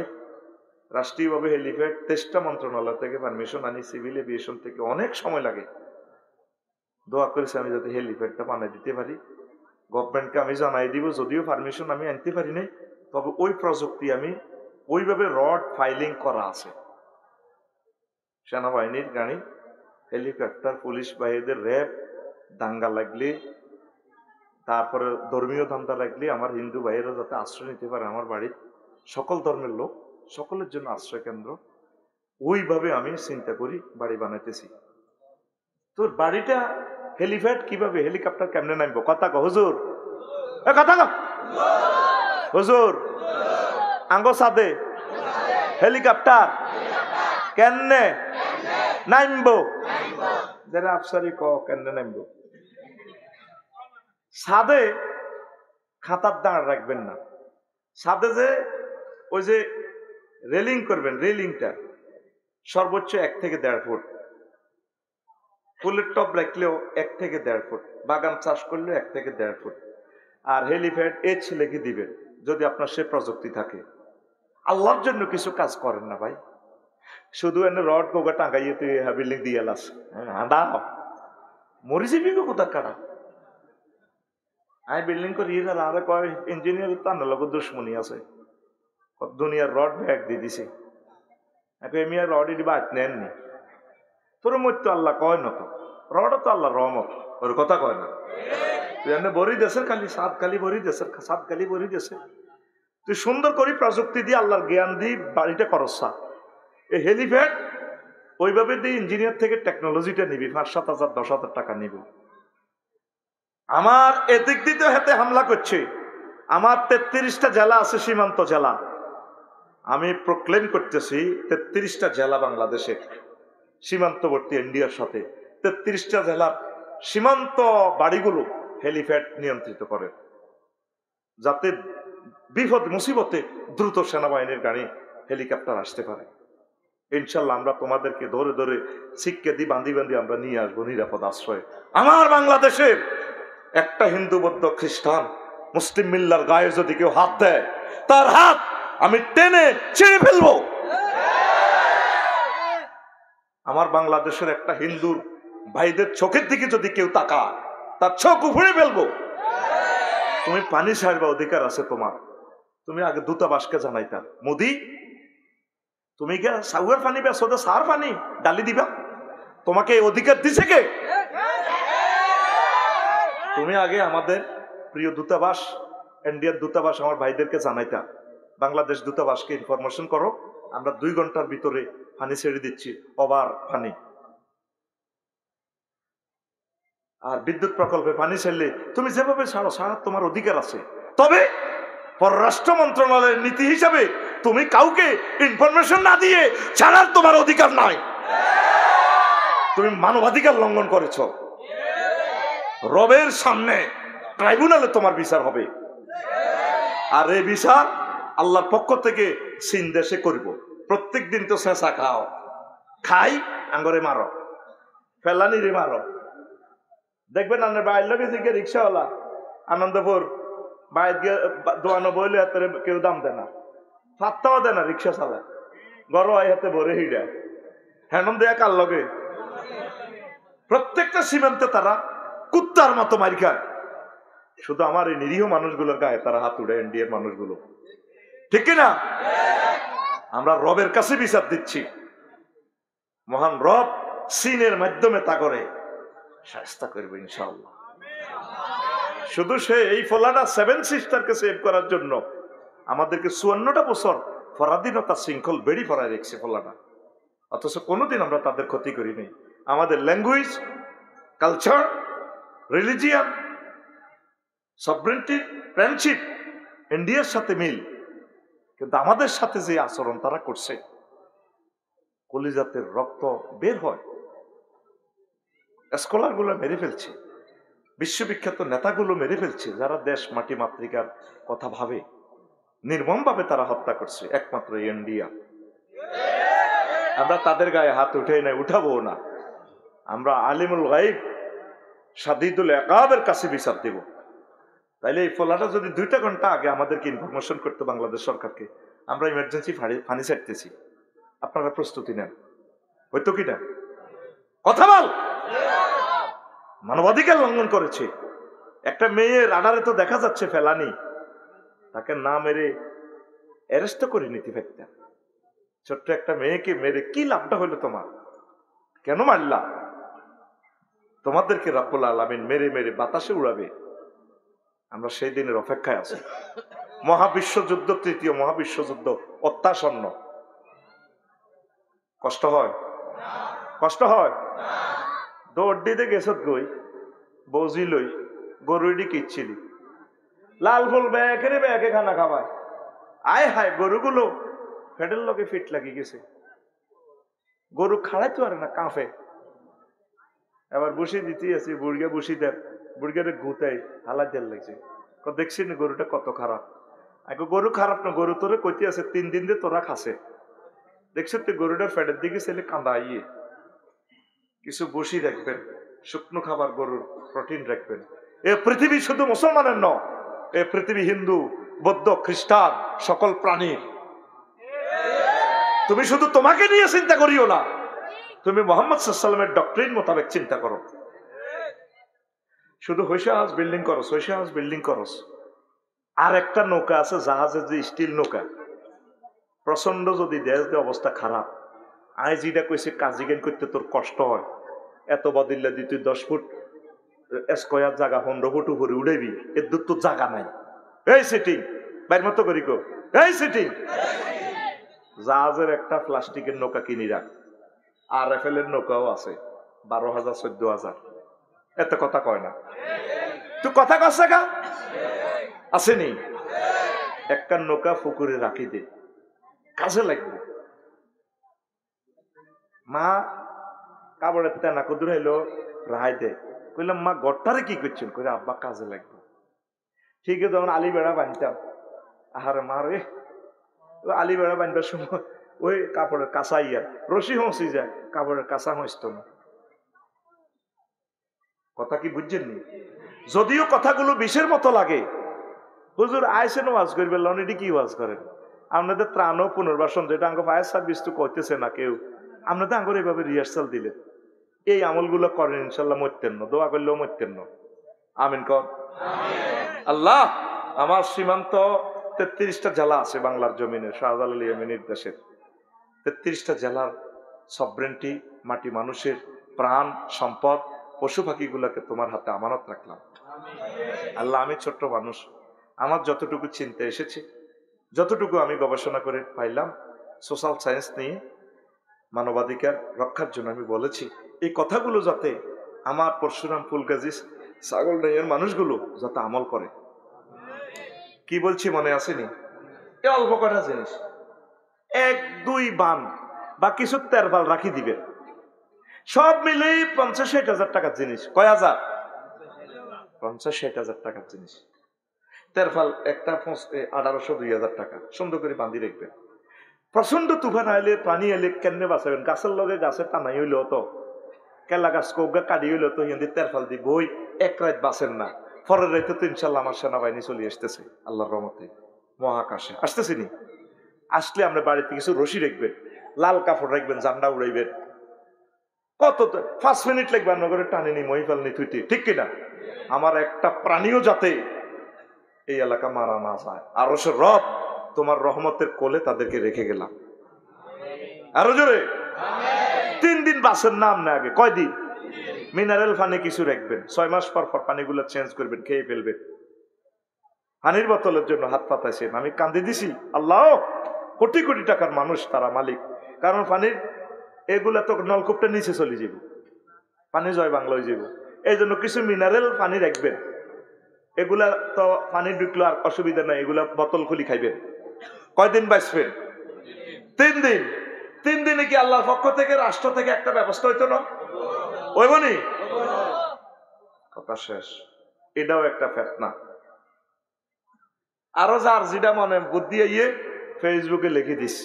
রাষ্ট্রীয়ভাবে হেলিপ্যাড 23টা মন্ত্রণালয় থেকে পারমিশন আনি, সিভিল এভিয়েশন থেকে অনেক সময় লাগে। দোয়া করেছি আমি যাতে হেলিপ্যাডটা বানাই দিতে পারি, গভর্নমেন্টকে আমি জানাই দিব, যদিও পারমিশন আমি আনতে পারি নাই, তবে ওই প্রযুক্তি আমি ওইভাবে রড ফাইলিং করা আছে। সেনাবাহিনীর গাড়ি, হেলিকপ্টার, পুলিশ বাহিনীদের, র্যাব, দাঙ্গা লাগলে, তারপরে ধর্মীয় ধান্দা লাগলে আমার হিন্দু ভাইয়েরা যাতে আশ্রয় নিতে পারে, আমার বাড়ির সকল ধর্মের লোক, সকলের জন্য আশ্রয় কেন্দ্র, ওইভাবে আমি চিন্তা করি বাড়ি বানাইতেছি। তোর বাড়িটা হেলিপ্যাড কিভাবে, হেলিকপ্টার কেমনে নামবো? কথা কো হুজুর, কথা কো হুজুর। আঙ্গ সাদে হেলিকপ্টার কেমনে নামবো? যারা আফসারি ক কেমনে নামবো? ছাদে খাতার দাঁড় রাখবেন না, ছাদে যে ওই যে রেলিং করবেন, রেলিংটা সর্বোচ্চ 1 থেকে 1.5 ফুট, ফুলের টব রাখলেও 1 থেকে 1.5 ফুট, বাগান চাষ করলেও 1 থেকে 1.5 ফুট। আর হেলিপ্যাড এই ছেলেকে দিবেন যদি আপনার সে প্রযুক্তি থাকে। আল্লাহর জন্য কিছু কাজ করেন না ভাই, শুধু এনে রড কোগা টাঙ্গাইয়ে তুই বিল্ডিং দিয়ে এলাস, হাঁদা মরি যাবি কোথা কাটা। আমি বিল্ডিং করি আর কয় ইঞ্জিনিয়ার তো আনার লোক দুশ্মনী আছে, দুনিয়ার রড ব্যাগ দিয়ে দিছে, এমি আর রড এটি বাদ নেননি। তোর মধ্যে আল্লাহ কয় না, তো রড তো আল্লাহ রহমত, ওর কথা কয় না। তুই এনে বরি দেশের খালি সাত খালি বরি দেশের, সাত খালি বরি দেশে তুই সুন্দর করি প্রযুক্তি দিয়ে আল্লাহর জ্ঞান দিয়ে বাড়িটা করসা। এই হেলিপ্যাড ওইভাবে দিয়ে ইঞ্জিনিয়ার থেকে টেকনোলজিটা নিবি, 5-7 হাজার 10 হাজার টাকা নিবি। আমার এদিক দিতে হাতে হামলা করছে, আমার 33টা জেলা আছে, সীমান্ত জেলা। আমি প্রক্লেম করতেছি 33টা জেলা বাংলাদেশে সীমান্তবর্তী ইন্ডিয়ার সাথে, 33টা জেলার সীমান্ত বাড়িগুলো হেলিপ্যাড নিয়ন্ত্রিত করে, যাতে বিপদ মুসিবতে দ্রুত সেনাবাহিনীর গাড়ি, হেলিকপ্টার আসতে পারে। ইনশাল্লাহ আমরা তোমাদেরকে ধরে ধরে শিক্ষা দিয়ে বান্ধি বান্ধি আমরা নিয়ে আসবো নিরাপদ আশ্রয়। আমার বাংলাদেশের একটা হিন্দু, বৌদ্ধ, খ্রিস্টান, মুসলিম মিল্লার গায়ে যদি কেউ হাত দেয়, তার হাত আমি টেনে ছিঁড়ে ফেলবো। আমার বাংলাদেশের একটা হিন্দুর ভাইদের চোখের দিকে যদি কেউ তাকায়, তার চোখ উপড়ে ফেলবো। তুমি পানি ছাড়বা, অধিকার আছে তোমার। তুমি আগে দূতাবাসকে জানাইতা, মোদি তুমি কে সাউয়ের পানি বেসো, সার পানি ডালি দিবা, তোমাকে এই অধিকার দিছে কে? তুমি আগে আমাদের প্রিয় দূতাবাস, ইন্ডিয়ার দূতাবাস, আমার ভাইদেরকে জানাইতা, বাংলাদেশ দূতাবাসকে ইনফরমেশন করো, আমরা 2 ঘন্টার ভিতরে পানি ছেড়ে দিচ্ছি, ওভার পানি। আর বিদ্যুৎ প্রকল্পে পানি ছেড়লে তুমি যেভাবে ছাড়ো, ছাড়ার তোমার অধিকার আছে। তবে পররাষ্ট্র মন্ত্রণালয়ের নীতি হিসাবে তুমি কাউকে ইনফরমেশন না দিয়ে ছাড়ার তোমার অধিকার নাই। তুমি মানবাধিকার লঙ্ঘন করেছ। রবের সামনে ট্রাইব্যুনালে তোমার বিচার হবে, আর এই বিচার আল্লাহর পক্ষ থেকে চীন দেশে করব। প্রত্যেক দিন তো চেঁচা খাও, খাই আঙ্গরে মারো, ফেলানি রে মারো। দেখবেন আপনার বাইরের লোকে যে রিক্সাওয়ালা আনন্দপুর বাইর দোয়ানো বইলে হাতে কেউ দাম দেয় না, ফাত্তাও দেয় না, রিক্সা চালায় গরো হাতে ভরে হিডা হ্যান্ডন দেয়া কার লগে। প্রত্যেকটা সীমান্তে তারা কুত্তার মতো মার খায়, শুধু আমার এই নিরীহ মানুষগুলোর গায়ে তারা হাত উড়ে, ইন্ডিয়ার মানুষগুলো। ঠিক কিনা? আমরা রবের কাছে বিচার দিচ্ছি, মহান রব চীনের মাধ্যমে তা করে শাস্তা করবে ইনশাআল্লাহ। শুধু সে এই ফলাটা 7 সিস্টারকে সেভ করার জন্য আমাদেরকে 54টা বছর পরাধীনতা শৃঙ্খল বেড়ি পড়ায় রেখেছে ফলাটা, অথচ কোনোদিন আমরা তাদের ক্ষতি করিনি। আমাদের language, culture, religion, sovereignty, friendship ইন্ডিয়ার সাথে মিল, কিন্তু আমাদের সাথে যে আচরণ তারা করছে, কলিজাতের রক্ত বের হয়। স্কলার গুলো মেরে ফেলছে, বিশ্ববিখ্যাত নেতাগুলো মেরে ফেলছে, যারা দেশ মাটি মাতৃকার কথা ভাবে, নির্মম ভাবে তারা হত্যা করছে একমাত্র ইন্ডিয়া। আমরা তাদের গায়ে হাত উঠে নাই, উঠাবো না। আমরা আলিমুল গাইব শাদীদুল ইকাবের কাছে বিচার দেব। তাইলে এই ফলাটা যদি 2টা ঘন্টা আগে আমাদেরকে ইনফরমেশন করতো বাংলাদেশ সরকারকে, আমরা ইমার্জেন্সি পানি ছাড়তেছি, আপনারা প্রস্তুতি নেন, হয়তো কিনা? কথা বল। মানবাধিকার লঙ্ঘন করেছে। একটা মেয়ে রাডারে তো দেখা যাচ্ছে ফেলানি, তাকে না মেরে অ্যারেস্ট করে নিতে পারতাম। ছোট্ট একটা মেয়েকে মেরে কি লাভটা হলো তোমার? কেন মারলা? তোমাদেরকে রাব্বুল আলামিন মেরে মেরে বাতাসে উড়াবে। আমরা সেই দিনের অপেক্ষায় আছি। মহাবিশ্বযুদ্ধ, তৃতীয় মহাবিশ্বযুদ্ধ অত্যাসন্ন। কষ্ট হয়? কষ্ট হয়? দৌড় দিতে গেছত গই, বৌজি লই, গরুডি কিচ্ছিলি, লাল ফুল ব্যাগে ব্যাগে খানা খাবায়। আয় হায়, গরুগুলো ফেডের লগে ফিট লাগি গেছে। গরু খাড়াইতে পারে না, কাঁপে। এবার বসে দিতে আছি, বুড়িয়া বসি দেন, বুড়িয়ারে গুতাই হালা দেল লাগছে। দেখছি না গরুটা কত খারাপ। আগে গরু খারাপ না, গরু তোরে কইতে আছে 3 দিন দিয়ে তোরা খাসে। দেখছো তো গরুটার ফেডের দিকে ছেলে কাঁদা আইয়ে। কিছু বসি রাখবেন, শুকনো খাবার, গরুর প্রোটিন রাখবেন। এ পৃথিবী শুধু মুসলমানের নয়, এ পৃথিবী হিন্দু, বৌদ্ধ, খ্রিস্টান, সকল প্রাণীর। তুমি শুধু তোমাকে নিয়ে চিন্তা করিও না, তুমি মোহাম্মদ সাল্লাল্লাহু আলাইহি ওয়াসাল্লামের ডক্টরিন মোতাবেক চিন্তা করো। শুধু হইসা হাউস বিল্ডিং করস, হইসা হাউস বিল্ডিং করস। আর একটা নৌকা আছে, জাহাজের যে স্টিল নৌকা, প্রচন্ড যদি দেশ দিয়ে অবস্থা খারাপ, আই যেটা কইছে কাজি জ্ঞান করতে তোর কষ্ট হয়, এত বদিল্লা দি তুই 10 ফুট স্কয়ার জায়গা 15 ফুট উপরে উড়াইবি, এর দূর তোর জায়গা নাই। এই সিটিং বাইর মতো করি কো, এই সিটিং। জাহাজের একটা প্লাস্টিকের নৌকা কিনি রাখ, আর এফএল এর নৌকাও আছে 12,000 14,000। এত কথা কয় না, তুই কথা কস গা আসেনি। একটা নৌকা পুকুরে রাখি দে, কাজে লাগবে। মা কাপড়ের তেনা কুদুর হইলো রাহাই দে, কইলাম মা গড়টারে কি করছেন? কইলে আব্বা কাজে লাগবে। ঠিক আছে, যখন আলি বেড়া বানতাম, আহারে মা রে, আলি বেড়া বানবার সময় ওই কাপড়ের কাঁচা ইয়ার রশি হসি যায়, কাপড়ের কাঁচা হসত না। কথা কি বুঝছেন নি? যদিও কথাগুলো বিষের মতো লাগে। হুজুর আইসেন ওয়াজ করবেন, লনেডি কি ওয়াজ করেন? আপনাদের ত্রাণ ও পুনর্বাসন, যেটা আঙ্গ ফায়ার সার্ভিস তো করতেছে না কেউ, আপনাদের আঙ্গর এইভাবে রিহার্সাল দিলেন, এই আমলগুলো করেন, ইনশাল্লাহ মরতেন না, দোয়া করলেও মরতেন না। আমিন কর। আল্লাহ, আমার সীমান্ত 33টা জেলা আছে বাংলার জমিনে, শাহজালাল ইয়ামিনীর দেশের 33টা জেলার সবরেন্টি, মাটি মানুষের প্রাণ সম্পদ, পশু পাখিগুলোকে তোমার হাতে আমানত রাখলাম। আল্লাহ, আমি ছোট্ট মানুষ, আমার যতটুকু চিন্তা এসেছে, যতটুকু আমি গবেষণা করে পাইলাম, সোশ্যাল সায়েন্স নিয়ে মানবাধিকার রক্ষার জন্য আমি বলেছি, এই কথাগুলো যাতে আমার পরশুরাম ফুলগাজী ছাগলনাইয়ার মানুষগুলো যাতে আমল করে। কি বলছি মনে আসেনি? এ অল্প কটা জিনিস, 1-2 বান বা কিছু তেরবাল রাখি দিবে, সব মিলেই 50-60 হাজার টাকার জিনিস। কয় হাজার? 50-60 হাজার টাকার জিনিস। তেরফাল একটা 1800-2000 টাকা, সুন্দর করে বাঁধি রাখবেন। প্রচন্ড তুফান আইলে, পানি এলে কেমনে বাঁচাবেন? গাছের লগে গাছের টানাই হইলেও তো, কেলা গাছ কৌগা কাটি হইলেও তো হিন্দি তেরফাল দিব, বই এক রাত বাঁচেন না, পরের রাইতে তো ইনশাল্লাহ আমার সেনাবাহিনী চলে আসতেছে আল্লাহর রহমতে, মহাকাশে আসতেছে নি। আসলে আমরা বাড়িতে কিছু রশি রাখবেন, লাল কাপড় রাখবেন, জান্ডা উড়াইবেন। কত 5 মিনিট লাগবে নগরে টানে নি মহিফাল নি থুইতে, ঠিক কিনা? আমার একটা প্রাণীও যাতে এই এলাকা মারা না যায়। আরো সে রব তোমার রহমতের কোলে তাদেরকে রেখে গেলাম। আরো জোরে 3 দিন বাসের নাম না, আগে কয়দিন মিনারেল পানি কিছু রাখবেন, 6 মাস পর পর পানিগুলো চেঞ্জ করবেন, খেয়ে ফেলবেন। পানির বোতলের জন্য হাত পাতাইছেন, আমি কান্দি দিছি। আল্লাহ, কোটি কোটি টাকার মানুষ তারা মালিক, কারণ পানির এগুলা তো নলকূপটা নিচে চলে যাব, পানি জয় বাংলা হয়ে যাব। এই জন্য কিছু মিনারেল পানি রাখবেন, এগুলা তো পানি ঢুকলো আর অসুবিধা নাই, এগুলা বোতল খুলি খাইবেন। কয়দিন বাঁচবেন? 3 দিন। 3 দিনে কি আল্লাহর পক্ষ থেকে, রাষ্ট্র থেকে একটা ব্যবস্থা হইতো না? ওইবনি কথা শেষ। এটাও একটা ফেতনা। আরো যার যেটা মনে বুদ্ধি আইয়ে ফেসবুকে লিখে দিস।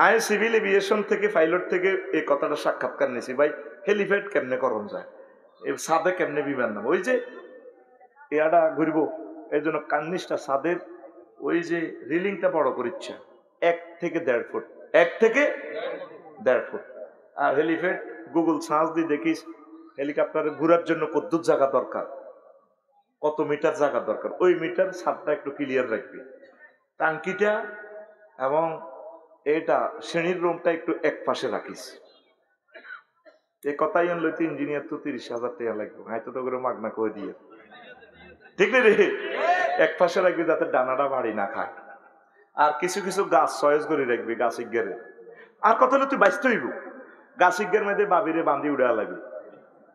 আমি সিভিল এভিয়েশন থেকে, পাইলট থেকে এই কথাটা সাক্ষাৎকার নিয়েছি, ভাই হেলিপ্যাড কেমনে করণ যায়, এই সাদে কেমনে বিমান নাম, ওই যে এয়াটা ঘুরবো, এই জন্য কান্নিসটা সাদের ওই যে রিলিংটা বড় করিচ্ছে 1 থেকে 1.5 ফুট, 1 থেকে 1.5 ফুট। আর হেলিপ্যাড গুগল সার্চ দিয়ে দেখিস হেলিকপ্টারে ঘুরার জন্য কত জায়গা দরকার, কত মিটার জায়গা দরকার, ওই মিটার ছাদটা একটু ক্লিয়ার রাখবি, টাঙ্কিটা এবং এটা শ্রেণীর রুমটা একটু এক পাশে রাখিস। এ কথাই আনলো ইঞ্জিনিয়ার তো 30,000 টাকা লাগবে, হয়তো তো করে মাগনা করে দিয়ে, ঠিক না রে? এক পাশে রাখবি যাতে ডানাটা বাড়ি না খায়। আর কিছু কিছু গাছ চয়েস করে রাখবি গাছিক গেরে। আর কথা হলো তুই বাইসতে হইব গাছিক গের মধ্যে বাবিরে বান্ধি উড়ে লাগবে।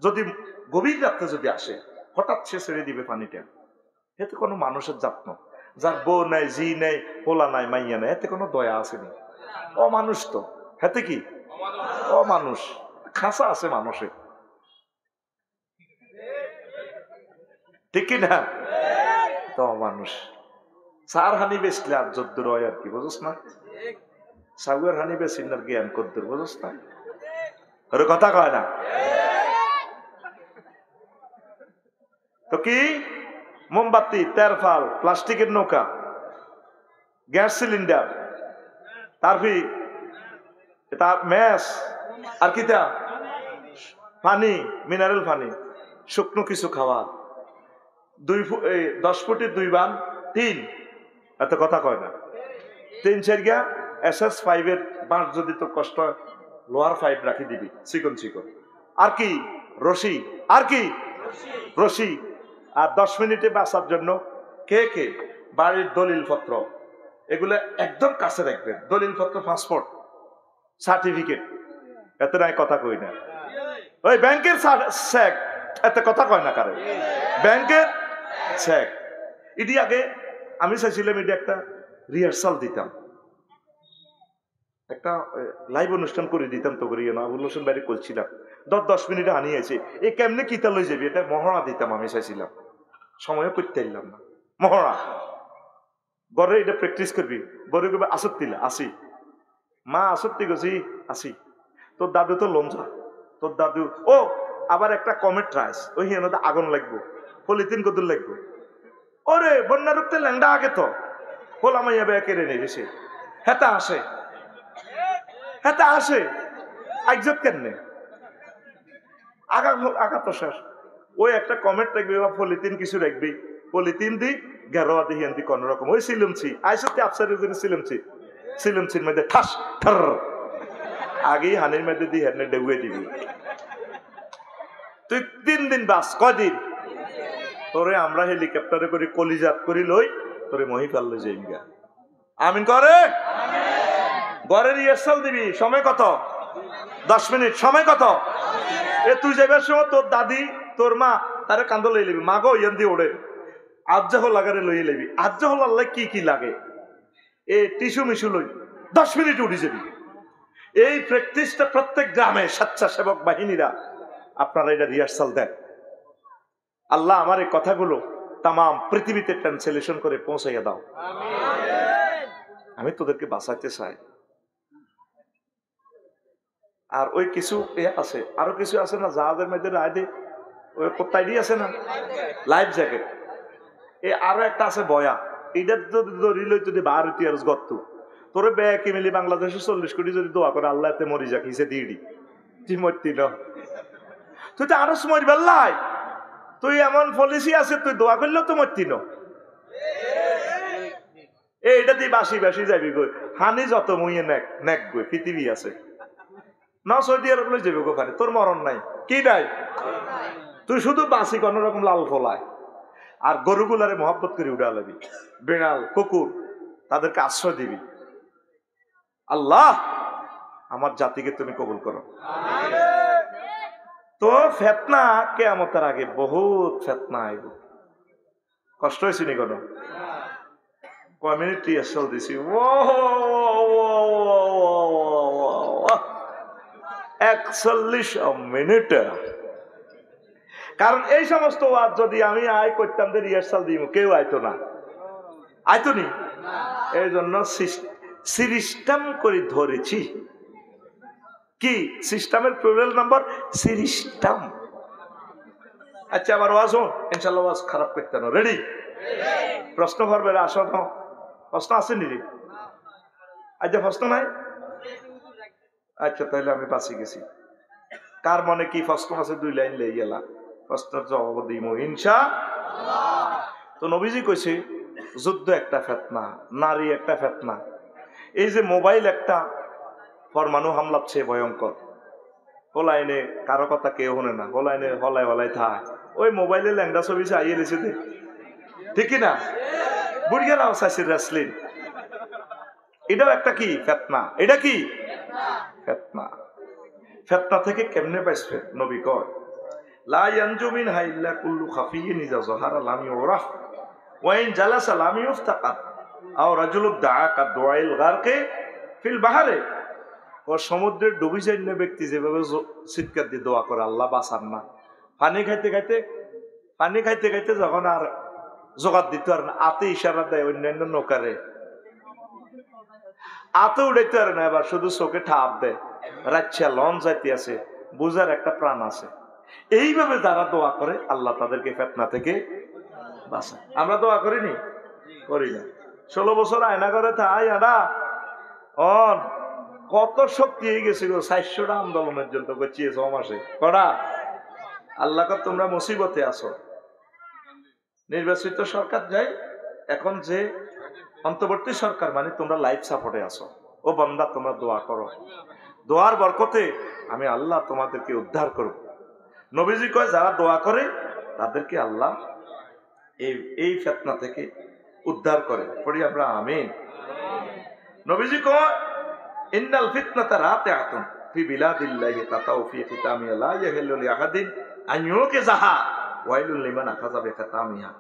যদি গভীর রাত্রে যদি আসে হঠাৎ সে ছেড়ে দিবে পানিটা, এতে কোনো মানুষের যত্ন, যার বউ নাই, জি নাই, পোলা নাই, মাইয়া নাই, এতে কোনো দয়া আসেনি। অমানুষ তো, হাতে কি অমানুষ, খাসা আছে মানুষের, ঠিক কি না? তো অমানুষ সার হানি বেচলে আর যদ্দুর হয় আর কি, বুঝস না? সাগুয়ের হানি বেচিন আর জ্ঞান কদ্দুর, বুঝস না? ওর কথা কয় না তো কি? মোমবাতি, তেরফাল, প্লাস্টিকের নৌকা, গ্যাস সিলিন্ডার, তারপি তার ম্যাস, আর কি তা পানি, মিনারেল পানি, শুকনো কিছু খাওয়া, 10 ফুটের 2 বান 3, এত কথা কয় না। 3-4 গা SS5 এর বাঁশ, যদি তো কষ্ট হয় লোহার 5 রাখি দিবি চিকন চিকন। আর কি রশি, আর কি রশি। আর 10 মিনিটে বাঁচার জন্য কে কে বাড়ির দলিল পত্র এগুলো একদম কাছে রাখবেন। দলিল পত্র, পাসপোর্ট, সার্টিফিকেট, এত নাই কথা কই না। ওই ব্যাংকের চেক, এত কথা কয় না কারে। ব্যাংকের চেক এটি আগে আমি চাইছিলাম এটি একটা রিহার্সাল দিতাম, একটা লাইভ অনুষ্ঠান করে দিতাম তো করি না। আবুল হোসেন বাইরে করছিলাম 10 মিনিটে আনিয়েছে এ কেমনে কিতা লই যাবি, এটা মহড়া দিতাম আমি চাইছিলাম, সময়ও করতে এলাম না। মহড়া গড়ে এটা প্র্যাকটিস করবি, বড় করবে আসত্তিলা আসি, মা আসত্তি গেছি আসি, তোর দাদু তো লমজা, তোর দাদু। ও আবার একটা কমেট রাইস, ওই হিয়ানোতে আগুন লাগবো, পলিথিন কদুর লাগবো। ওরে বন্যা রুখতে ল্যাংডা আগে তো হোলা মাইয়া বেয়া কেড়ে নেই সে, হেতা আসে, হেতা আসে আইজত কেন আগা আগা তো শেষ। ওই একটা কমেন্ট রাখবি বা পলিথিন কিছু রাখবি, পলিথিন দি গেরোয়া দি হিয়ান্তি কোন রকম ওই সিলুমছি আইসতে আপসারের জন্য সিলুমছির মধ্যে ঠাস ঠার আগেই হানির মধ্যে দিয়ে হেনে ডেগুয়ে দিবি। তুই 3 দিন বাস, কদিন তোরে আমরা হেলিকপ্টারে করে কলিজাত করি লই, তোরে মহিপাল লই যাইগা। আমিন করে ঘরের রিহার্সাল দিবি। সময় কত? 10 মিনিট। সময় কত? এ তুই যাবার সময় তোর দাদি তোর মা তারে কান্দ লই লিবি, মা গো ইয়ান দিয়ে ওড়ে আজ্জাহ লাগারে লইয়ে লিবি। আজ্জাহ আল্লাহ কি কি লাগে এ টিস্যু মিশু লই 10 মিনিট উঠে যাবি। এই প্র্যাকটিসটা প্রত্যেক গ্রামে স্বেচ্ছাসেবক বাহিনীরা আপনারা এটা রিহার্সাল দেন। আল্লাহ আমার এই কথাগুলো তাম পৃথিবীতে ট্রান্সলেশন করে পৌঁছাইয়া দাও। আমি তোদেরকে বাঁচাইতে চাই। আর ওই কিছু আছে, আরো কিছু আছে না জাহাজের মধ্যে রায় দে, ওই কোথায় আছে না লাইফ জ্যাকেট, আরো একটা আছে বয়া, এইটার যদি লই যদি বার তিয়ারস গত্ত তোরে ব্যাকে মিলি বাংলাদেশে 40 কোটি যদি দোয়া করে আল্লাহ এতে মরি যাক হিসে দিয়ে তুই মরতি না, তুই তো আরো মরি বেল্লাই, তুই এমন পলিসি আছে তুই দোয়া করলেও তো মরতি না। এইটা দিয়ে বাসি বাসি যাবি গই, হানি যত মুইয়ে নেক নেক গই পৃথিবী আছে না, সৌদি আরব লই যাবি গো, তোর মরণ নাই কি নাই, তুই শুধু বাসি কোন রকম লাল ফলায়। আর গরুগুলারে মহব্বত করে উড়া লাবি, বিড়াল কুকুর তাদেরকে আশ্রয় দিবি। আল্লাহ আমার জাতিকে তুমি কবুল করো। তো ফেতনা কিয়ামতের আগে বহুত ফেতনা আইব, কষ্ট হয়েছে নি কোনো কমিউনিটি আসল দিছি 41 মিনিটে। কারণ এই সমস্ত ওয়াজ যদি আমি আয় করতাম রিহার্সাল দিব কেউ আইতো না, আইতো নি। এই জন্য সিস্টেম করে ধরেছি। কি সিস্টেমের প্লুরাল নাম্বার? সিস্টেম। আচ্ছা আবার ওয়াজ হন ইনশাআল্লাহ, ওয়াজ খারাপ করতে না। রেডি? প্রশ্ন করবে আসো তো, প্রশ্ন আছে নি? আচ্ছা প্রশ্ন নাই? আচ্ছা তাহলে আমি বাঁচি গেছি। কার মনে কি প্রশ্ন আছে 2 লাইন লই গেলা, প্রশ্নের জবাব দিব ইনশাআল্লাহ। তো নবীজি কইছে যুদ্ধ একটা ফিতনা, নারী একটা ফিতনা। এই যে মোবাইল একটা পরমাণু হামলার চেয়ে ভয়ঙ্কর। হলাইনে কারো কথা কেউ শোনে না, হলাইনে হলাই হলাই থাক, ওই মোবাইলে ল্যাংড়া ছবি আইয়ে দিছে দে, ঠিক না? বুড়িয়ারাও চাইছে রেসলিন। এটাও একটা কি ফেতনা, এটা কি ফেতনা। ফেতনা থেকে কেমনে পাইছে নবী কয় লা ইয়ানজু মিনহা ইল্লা কুল্লু খাফিয়্যিন ইযা যাহারা লাম ইউরাফ ওয়া ইন জালাসা লাম ইফতাকাত আও রাজুলুদ দাআ কা দুআইল গারকে ফিল বাহরে। ও সমুদ্রে ডুবি যায় না ব্যক্তি যেভাবে চিৎকার দিয়ে দোয়া করে আল্লাহ বাঁচান না, পানি খাইতে খাইতে যখন আর জোগাড় দিতে আর না, আতে ইশারা দেয় অন্যান্য নৌকারে, আতে উড়াইতে পারে না, এবার শুধু চোখে ঠাপ দেয়, রাচ্ছা লঞ্চ যাইতে আছে, বুঝার একটা প্রাণ আছে। এইভাবে যারা দোয়া করে আল্লাহ তাদেরকে ফেতনা থেকে বাঁচায়। আমরা দোয়া করিনি, করি না। 16 বছর আয়না করে তাই আডা অন কত শক্তি হয়ে গেছে গো, 400টা আন্দোলনের জন্য করছি 6 মাসে কড়া। আল্লাহ তোমরা মুসিবতে আছো। নির্বাচিত সরকার যাই, এখন যে অন্তর্বর্তী সরকার মানে তোমরা লাইফ সাপোর্টে আছো। ও বান্দা তোমরা দোয়া করো, দোয়ার বরকতে আমি আল্লাহ তোমাদেরকে উদ্ধার করব। নবীজি কয় যারা দোয়া করে তাদেরকে আল্লাহ এই ফিতনা থেকে উদ্ধার করে। পড়ি আমরা আমিন। নবীজি কয় ইন্নাল ফিতনাতা রাতিআতুন ফি বিলাদিল্লাহি তাতাউ ফি খিতামিহা লা ইয়াহিল্লু লিআহাদিন আন ইউকিযাহা ওয়াইলুল লিমান আখাযা বিখিতামিহা।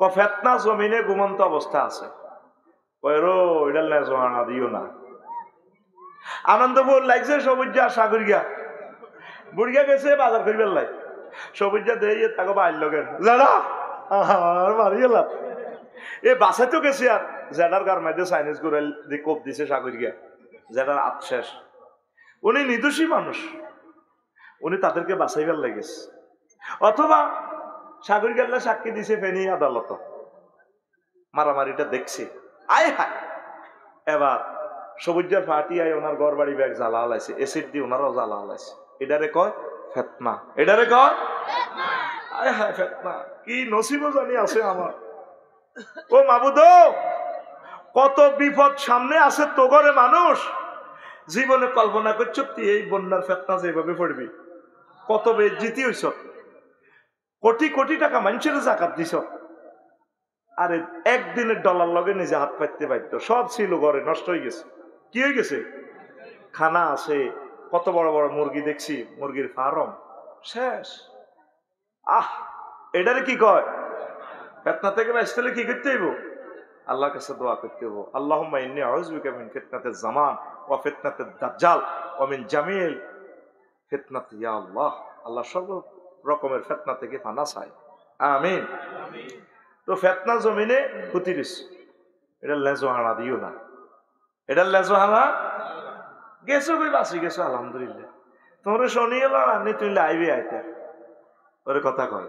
ক ফিতনা জমিনে ঘুমন্ত অবস্থা আছে, কয়রো এডাল না জোয়ানা দিও না। আনন্দপুর লাগছে সবুজা সাগরিয়া বুড়িয়া গেছে বাজার করিবার লাই, সবুজা দিয়ে তাকে বাইর লগেন জানা আর মারি গেলাম। এ বাসায় তো গেছে আর জেডার গার মাঝে চাইনিজ করে কোপ দিছে সাগরিয়া, জেডার আত্মশেষ। উনি নির্দোষী মানুষ, উনি তাদেরকে বাঁচাইবার লেগেছে। অথবা সাগর গেল্লা সাক্ষী দিছে ফেনী আদালত, মারামারিটা দেখছি আয় হায়। এবার সবুজের ফাটি আয় ওনার ঘর বাড়ি ব্যাগ জ্বালা হালাইছে, এসিড দিয়ে ওনারাও জ্বালা হালাইছে। এটারে কয় ফেতনা, এটারে কয় আয় হায় ফেতনা। কি নসিব জানি আছে আমার। ও মাবুদ, কত বিপদ সামনে আছে তো ঘরে মানুষ জীবনে কল্পনা করছো তুই এই বন্যার ফেতনা যেভাবে পড়বি, কত বেজ্জিতি হইছ, কোটি কোটি টাকা মানুষের জাকাত দিছ, আরে একদিনের ডলার লগে নিজে হাত পাইতে পারতো, সব ছিল ঘরে নষ্ট হয়ে গেছে। কি হয়ে গেছে? খানা আছে, কত বড় বড় মুরগি দেখছি, মুরগির ফার্ম শেষ। আহ এটারে কি কয় ফিতনা থেকে বাঁচতে হলে কি করতে হইব? আল্লাহর কাছে দোয়া করতে হইব, আল্লাহুম্মা ইন্নী আউযু বিকা মিন ফিতনাতিজ জামান ওয়া ফিতনাতিদ দাজ্জাল ওয়া মিন জামিল ফিতনাতি ইয়া আল্লাহ। আল্লাহ সব রকমের ফিতনা থেকে পানা চাই, আমিন। তো ফিতনা জমিনে ক্ষতি দিস, এটা লেজো হানা দিও না, এটা লেজো হানা গেছো কই বাঁচি গেছো আলহামদুলিল্লাহ। তোমরা শুনি এলো না তুই লাইভে আইতে ওরে কথা কয়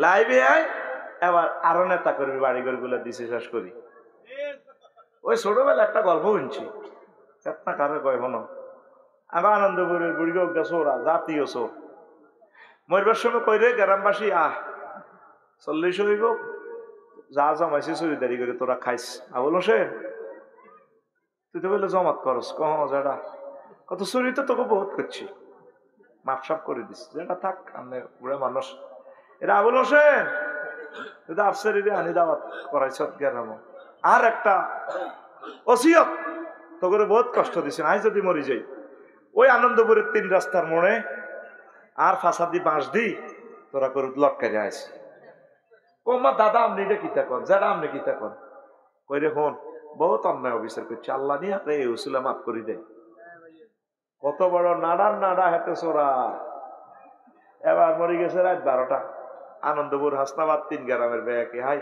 লাইভে আয়, এবার আরো নেতা করবি বাড়ি ঘর গুলা দিছে শেষ করি। ওই ছোটবেলা একটা গল্প শুনছি, ফিতনা কারে কয় হনো। আবার আনন্দপুরের বুড়ি গা চোরা জাতীয় চোর মরবার সময় কই রে গ্রামবাসী আহ 40 হইব, যা জমাইছি চুরিদারি করে তোরা খাইস। বলো সে তুই তো বললে জমাত করস, কহ যেটা কত চুরি তো তোকে বহুত করছি, মাপসাপ করে দিস, যেটা থাক আমি বুড়া মানুষ। এটা আবুল হোসেন তুই তো আফসারি আনি দাওয়াত করাইছ গ্রাম। আর একটা ওসিয়ত তো করে বহুত কষ্ট দিছে, আই যদি মরি যাই ওই আনন্দপুরের 3 রাস্তার মোড়ে আর ফাঁসা দি বাঁশ দি তোরা করে লটকাই আইস। কমা দাদা আপনি এটা কিতা কর, যারা আপনি কিতা কর কই রে হন বহুত অন্যায় অবিচার করছে, আল্লাহ নিয়ে আপনি এই উসিলা মাফ করে দেয়। কত বড় নাড়ার নাড়া হাতে চোরা। এবার মরে গেছে রাত 12টা, আনন্দপুর হাসনাবাদ 3 গ্রামের ব্যাগে হাই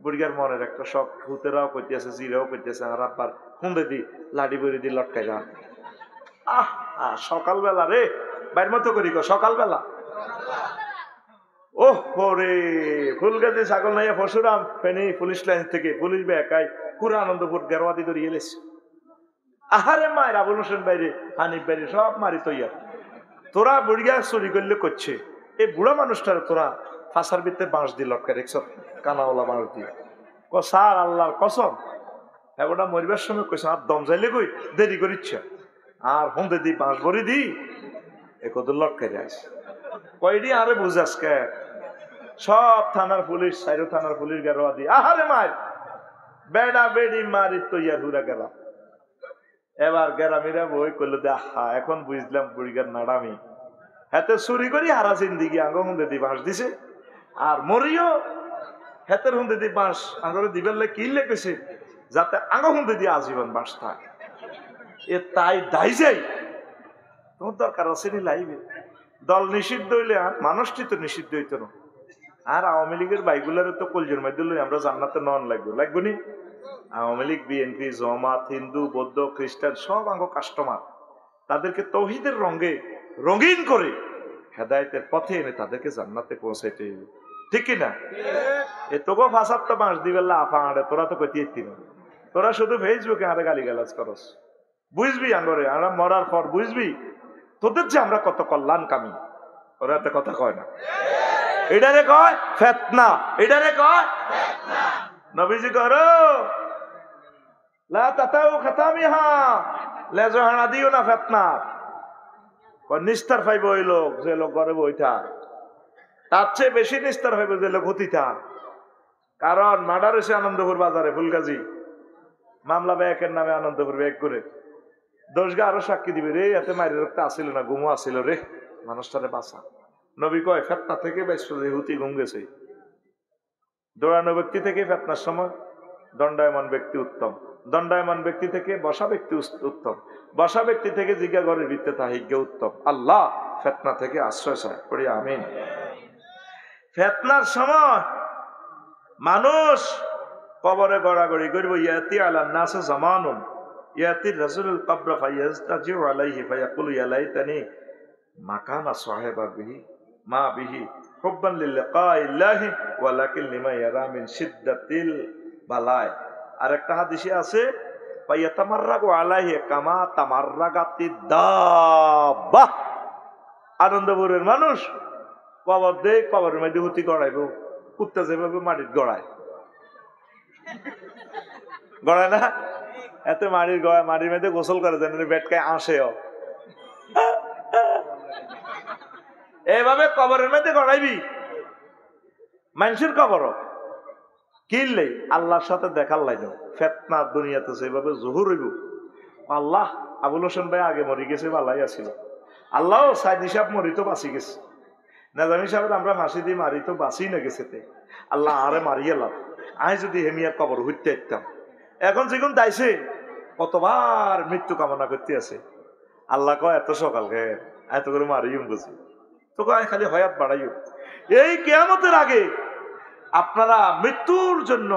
বুড়িগার মনের একটা শখ, ভূতেরাও কইতেছে জিরাও কইতেছে, আর আব্বার হুন্দে দি লাডি বড়ি দি লটকাই যা। আহ সকালবেলা রে বাইর মতো করি গো সকালবেলা। ওহ রে ফুলগাছি ছাগল নাইয়া পরশুরাম ফেনী পুলিশ লাইন থেকে পুলিশ ব্যাকাই পুরো আনন্দপুর গেরওয়াদি ধরে এলেছে। আহারে মায়ের আবুল হোসেন বাইরে হানিফ বাইরে সব মারি তৈয়ার। তোরা বুড়িয়া চুরি করলে করছে, এই বুড়া মানুষটার তোরা ফাঁসার ভিতরে বাঁশ দিয়ে লটকা দেখছ, কানাওয়ালা বাঁশ দিয়ে। স্যার আল্লাহর কসম হ্যাঁ ওটা মরিবার সময় কইছে আর দম যাইলে কই দেরি করিচ্ছে আর হুন্দে দি বাঁশ ভরি দি এ কত লটকে যাস কয়ডি আরে বুঝাস কে সব থানার পুলিশ সাইরো থানার পুলিশ গেরোয়া দি আহারে মার বেড়া বেড়ি মারি তো ইয়ার হুরা গেলাম এবার গেরামিরা বই করলো দে আহা এখন বুঝলাম বুড়িগার নাড়ামি হাতে চুরি করি হারা জিন্দিগি আঙ্গ হুন্দে দি বাঁশ দিছে আর মরিও হাতের হুন্দে দি বাঁশ আঙ্গরে দিবার লে কি লেগেছে যাতে আঙ্গ হুন্দে দিয়ে আজীবন বাঁশ থাকে এ তাই দাই যাই তোমার দরকার আছে নি লাইবে দল নিষিদ্ধ হইলে আর মানুষটি তো নিষিদ্ধ হইতো না আর আওয়ামী লীগের বাইগুলার তো কলজের মাধ্যমে আমরা জান্নাতে নন লাগবো নি আওয়ামী লীগ বিএনপি জামাত হিন্দু বৌদ্ধ খ্রিস্টান সব আঙ্গ কাস্টমার তাদেরকে তৌহিদের রঙে রঙিন করে হেদায়েতের পথে এনে তাদেরকে জান্নাতে পৌঁছাইতে হবে ঠিক কিনা এ তোকে ফাঁসার তো বাঁশ দিবেলা আফা আড়ে তোরা তো কইতে ইতি না তোরা শুধু ফেসবুকে আরে গালি গালাজ করস বুঝবি আঙ্গরে আমরা মরার পর বুঝবি তোদের যে আমরা কত কল্যাণ কামি ওরা এত কথা কয় না এটারে কয় ফেতনা এটারে কয় নবীজি করো লা তাতাউ খাতামিহা লেজো হানা দিও না ফেতনা কোন নিস্তার পাইব ওই লোক যে লোক ঘরে বইতা তার চেয়ে বেশি নিস্তার হইব যে লোক হতিতা কারণ মার্ডার হয়েছে আনন্দপুর বাজারে ফুলগাজী মামলা ব্যাকের নামে আনন্দপুর ব্যাগ করে দোষগা আরো সাক্ষী দিবে রে এতে মারি রক্ত আসিল না ঘুমো আসিল রে মানুষটারে বাঁচা নবী কয় ফেতনা থেকে বেশ হুতি ঘুম গেছে দৌড়ানো ব্যক্তি থেকে ফেতনার সময় দণ্ডায়মান ব্যক্তি উত্তম দণ্ডায়মান ব্যক্তি থেকে বসা ব্যক্তি উত্তম বসা ব্যক্তি থেকে জিজ্ঞা ঘরের ভিত্তে তাহিজ্ঞ উত্তম আল্লাহ ফেতনা থেকে আশ্রয় চায় পড়ি আমিন ফেতনার সময় মানুষ কবরে গড়াগড়ি করব ইয়াতি আলা নাসে জামানুন ইয়াতি রাসূলুল কবর ফায়াস্তাজিউ আলাইহি ফায়াকুলু ইয়া লাইতানি মাকানা সাহিবা বিহি মা বিহি হুব্বান লিল্লাহি ওয়ালাকিন লিমা ইয়ারা মিন শিদ্দাতিল বালায় আরেকটা হাদিসে আছে ফায়াতামাররাগু আলাইহি কামা তামাররাগাতিদ দাব্বা আনন্দপুরের মানুষ কবর দে কবরের মধ্যে হুতি গড়াইব কুত্তা যেভাবে মাটির গড়ায় গড়ায় না এত মাটির গড়ায় মাটির মধ্যে গোসল করে দেন বেটকায় আসেও এইভাবে কবরের মধ্যে গড়াইবি মানুষের কবরও কিনলে আল্লাহর সাথে দেখার লাইন ফেতনা দুনিয়াতে সেভাবে জহুর হইব আল্লাহ আবুল হোসেন ভাই আগে মরি গেছে ভালাই আসিল আল্লাহ সাইদ হিসাব মরি তো বাঁচি গেছে নাজামি সাহেব আমরা ফাঁসি দিয়ে মারি তো বাঁচি না গেছে আল্লাহ আরে মারিয়ে লাভ আমি যদি হেমিয়ার কবর হইতে একতাম এখন যেগুন দাইছে কতবার মৃত্যু কামনা করতে আছে আল্লাহ কয় এত সকাল গে এত করে মারিও বুঝি তোকে আমি খালি হয়াত বাড়াইও এই কিয়ামতের আগে আপনারা মৃত্যুর জন্য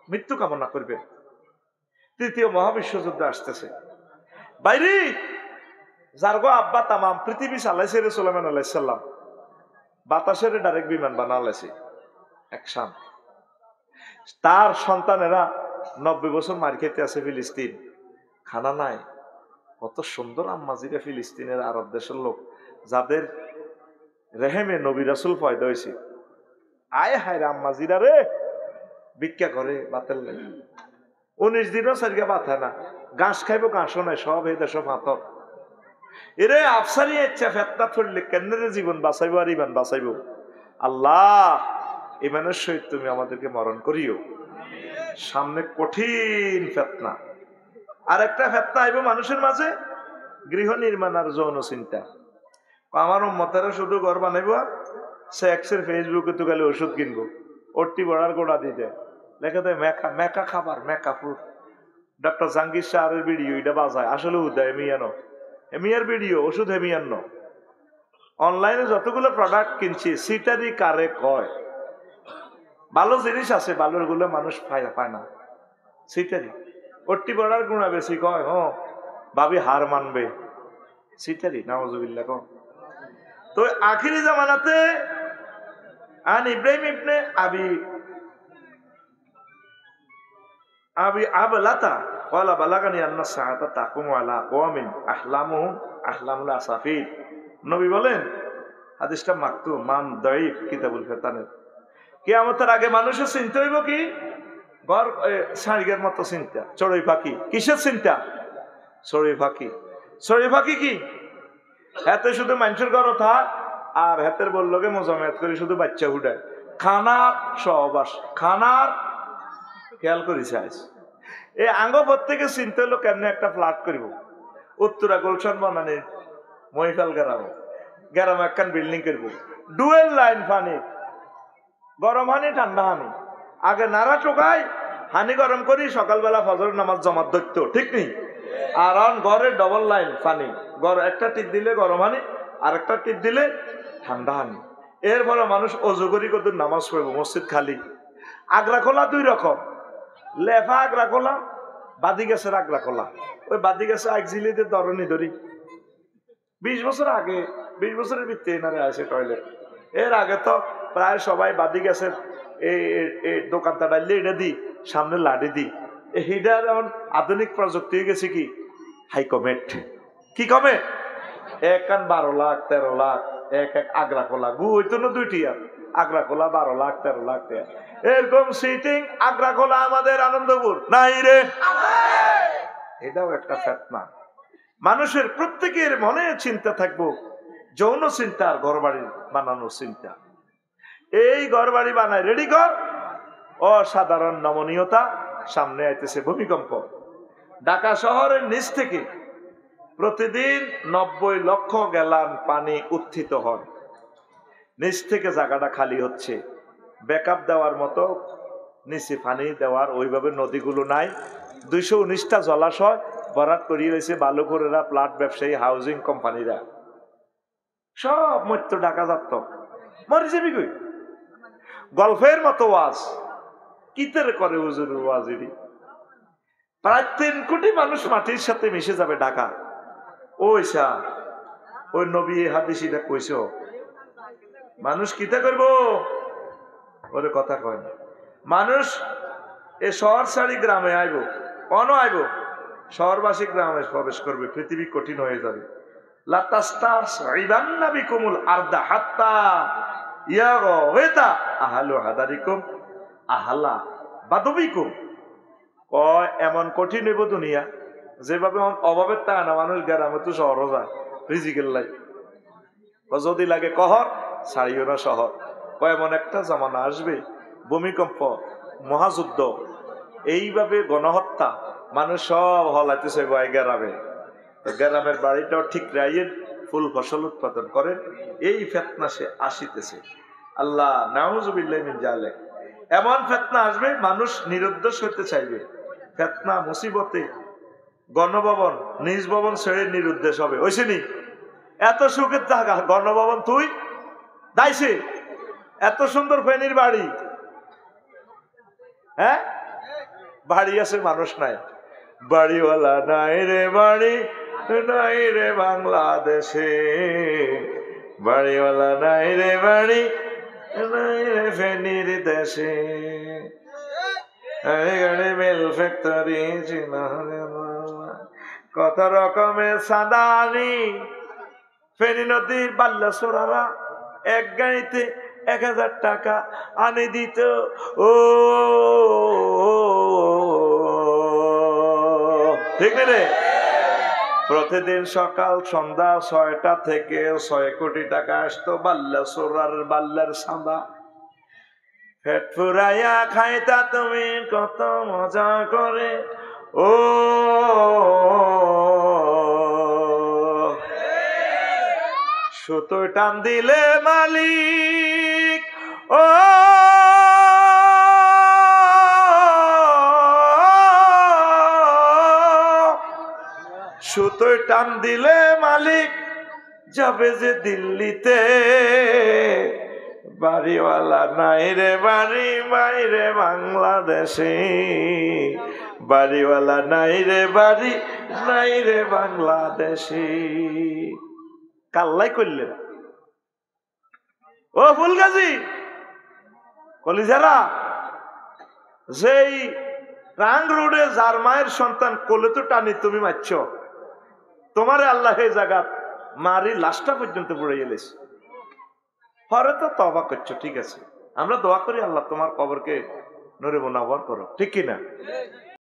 মৃত্যু কামনা করবেন তৃতীয় মহাবিশ্বযুদ্ধ আসতেছে বাইরে যার গো আব্বা তামাম পৃথিবী চালাইছে রে সুলাইমান আলাইহিস সালাম বাতাসের ডাইরেক্ট বিমান বানালাইছে একসাম তার সন্তানেরা 90 বছর মার খেতে আছে ফিলিস্তিন খানা নাই কত সুন্দর আম্মাজিরা ফিলিস্তিনের আরব দেশের লোক যাদের রেহেমে নবী রাসূল পয়দা হয়েছে আয় হায় রে আম্মাজিরা রে ভিক্ষা করে বাতেল নাই 19 দিনও সারিয়া বাথা না ঘাস খাইব ঘাসও নাই সব এই দেশ ফাতর এরে আফসারি ইচ্ছা ফেতনা ছড়লে কেন্দ্রের জীবন বাঁচাইব আর ইমান বাঁচাইব আল্লাহ ইমানের সহিত তুমি আমাদেরকে মরণ করিও সামনে কঠিন ফেতনা আর একটা ফেতনা আইব মানুষের মাঝে গৃহ নির্মাণ আর যৌন চিন্তা আমার উম্মতেরা শুধু ঘর বানাইব সেক্সের ফেসবুকে তো গেলে ওষুধ কিনবো ওটি বড়ার গোড়া দিতে লেখা দেয় মেকা মেকা খাবার মেকা ফুড ডক্টর জাহাঙ্গীর শাহের ভিডিও এটা বাজায় আসলে উদয় এমিয়ানো এমিয়ার ভিডিও ওষুধ হেমিয়ান্ন অনলাইনে যতগুলো প্রোডাক্ট কিনছি সিটারি কারে কয় ভালো জিনিস আছে ভালোর গুলো মানুষ পায় না সিটারি ওটি বড়ার গুণা বেশি কয় ভাবি হার মানবে সিটারি নাউজুবিল্লাহ কম তো আখিরি জামানাতে আন ইব্রাহিম ইবনে আবি আবলাতা ওয়ালা বালাগানি আন্না সাআতা তাকুমু আলা কওমিন আহলামুহুম আহলামুল আসাফির নবী বলেন হাদিসটা মাকতুম মান দাঈফ কিতাবুল ফিতানের কিয়ামতের আগে মানুষের চিন্তা হইব কি ঘর শাড়িগের মতো চিন্তা, চড়ুই পাখি। কিসের চিন্তা? চড়ুই পাখি। চড়ুই পাখি কি হাতে শুধু মানুষের ঘর থাক, আর হাতের বললোকে মোজামেত করে শুধু বাচ্চা উঠায়। খানার সহবাস, খানার খেয়াল করিস এই আঙ্গ প্রত্যেকে চিন্তা হলো কেমনে একটা ফ্ল্যাট করিব, উত্তরা গুলশান বানানি মহিফাল গ্রামে একখান বিল্ডিং করব, ডুয়েল লাইন পানি, গরম হানি ঠান্ডা হানি, আগে নাড়া চোখাই হানি গরম করি, সকালবেলা ফজর নামাজ জমাত ধরতো, ঠিক নেই? আর ঘরে ডবল লাইন পানি, একটা টিপ দিলে গরম হানি, আর একটা টিপ দিলে ঠান্ডা হানি। এরপরে মানুষ অজু করি কত নামাজ পড়ব, মসজিদ খালি। আগ্রা খোলা দুই রকম, লেফা আগ্রা খোলা, বাদি গেছের আগ্রা খোলা। ওই বাদি গেছে একজিলিতে দরনি ধরি 20 বছর আগে, 20 বছরের ভিত্তি এনারে আছে টয়লেট। এর আগে তো প্রায় সবাই বাদি গেছের এই দোকানটা ডাইলে এটা দিই, সামনে লাডি দিই। এইটা যেমন আধুনিক প্রযুক্তি হয়ে গেছে কি হাইকমেট, কি কমে 12 লাখ 13 লাখ এক আগ্রা খোলা গু হইতো না, দুইটি আগ্রা খোলা 12 লাখ 13 লাখ টাকা। এরকম সিটিং আগ্রা খোলা আমাদের আনন্দপুর নাই রে। এটাও একটা ফেতনা। মানুষের প্রত্যেকের মনে চিন্তা থাকবো যৌন চিন্তা আর ঘর বাড়ি বানানোর চিন্তা। এই ঘর বাড়ি বানায় রেডি কর, অসাধারণ নমনীয়তা। সামনে আইতেছে ভূমিকম্প। ঢাকা শহরের নিচ থেকে প্রতিদিন 90 লক্ষ গ্যালন পানি উত্থিত হয়। নিচ থেকে জায়গাটা খালি হচ্ছে, ব্যাকআপ দেওয়ার মতো নিচে পানি দেওয়ার ওইভাবে নদীগুলো নাই। 219টা জলাশয় বরাদ করিয়ে রয়েছে বালুকরেরা, প্লাট ব্যবসায়ী, হাউজিং কোম্পানিরা, সব মধ্য ঢাকা যাত মরে যাবি কই। গল্পের মতো ওয়াজ কিতের করে হুজুর ওয়াজিরি। প্রায় 3 কোটি মানুষ মাটির সাথে মিশে যাবে ঢাকা। ওই নবী হাদিসিটা কইছ, মানুষ কিতা করব ওরে কথা কয় না। মানুষ এ শহর ছাড়ি গ্রামে আইব, কন আইব, শহরবাসী গ্রামে প্রবেশ করবে, পৃথিবী কঠিন হয়ে যাবে। এমন কঠিন হইব দুনিয়া, যেভাবে অভাবের তা না মানুষ গ্রামে তো শহর যায় রিজিকের লাই, যদি লাগে কহর ছাড়িও না শহর। এমন একটা জামানা আসবে, ভূমিকম্প, মহাযুদ্ধ, এইভাবে গণহত্যা, মানুষ সব হলাইতেছে গ্রামে। গ্রামের বাড়িটাও ঠিক রাইয়ের, ফুল ফসল উৎপাদন করেন। এই ফেতনা সে আসিতেছে। আল্লাহ নাউযুবিল্লাহি মিন জালিক। এমন ফেতনা আসবে মানুষ নিরুদ্দেশ হইতে চাইবে। ফেতনা মুসিবতে গণভবন নিজ ভবন ছেড়ে নিরুদ্দেশ হবে। ওইসিনি এত সুখের থাকা গণভবন তুই দাইছে, এত সুন্দর ফেনীর বাড়ি, হ্যাঁ বাড়ি আছে মানুষ নাই, বাড়িওয়ালা নাই রে বাড়ি নাই রে বাংলাদেশে, বাড়িওয়ালা নাই রে বাড়ি নাই রে ফেনীর দেশে, মেল ফ্যাক্টরি কত রকমের সাদানি। ফেনী নদীর বাল্যসোরারা এক গাড়িতে 1000 টাকা আনে দিত। ও ঠিক রে, প্রতিদিন সকাল সন্ধ্যা 6টা থেকে 6 কোটি টাকা আসতো বাল্যসোরার বাল্যার সাদা। পেট ফুরাইয়া খাইতা তুমি কত মজা করে। ও সুতোয় টান দিলে মালিক, ও সুতোয় টান দিলে মালিক যাবে যে দিল্লিতে, বাড়িওয়ালা নাই রে বাড়ি বাইরে বাংলাদেশে, বাড়িওয়ালা নাই রে বাড়ি নাই রে বাংলাদেশে। কাল্লাই করলেন ও ফুলগাজী কলিজারা, যেই রাং রোডে যার মায়ের সন্তান কোলে তো টানি তুমি মারছ, তোমারে আল্লাহ এই জায়গা মারি লাশটা পর্যন্ত পড়ে গেলেছে। পরে তো তওবা করছো, ঠিক আছে, আমরা দোয়া করি আল্লাহ তোমার কবরকে নূরে মুনাওয়ার করো, ঠিক কিনা?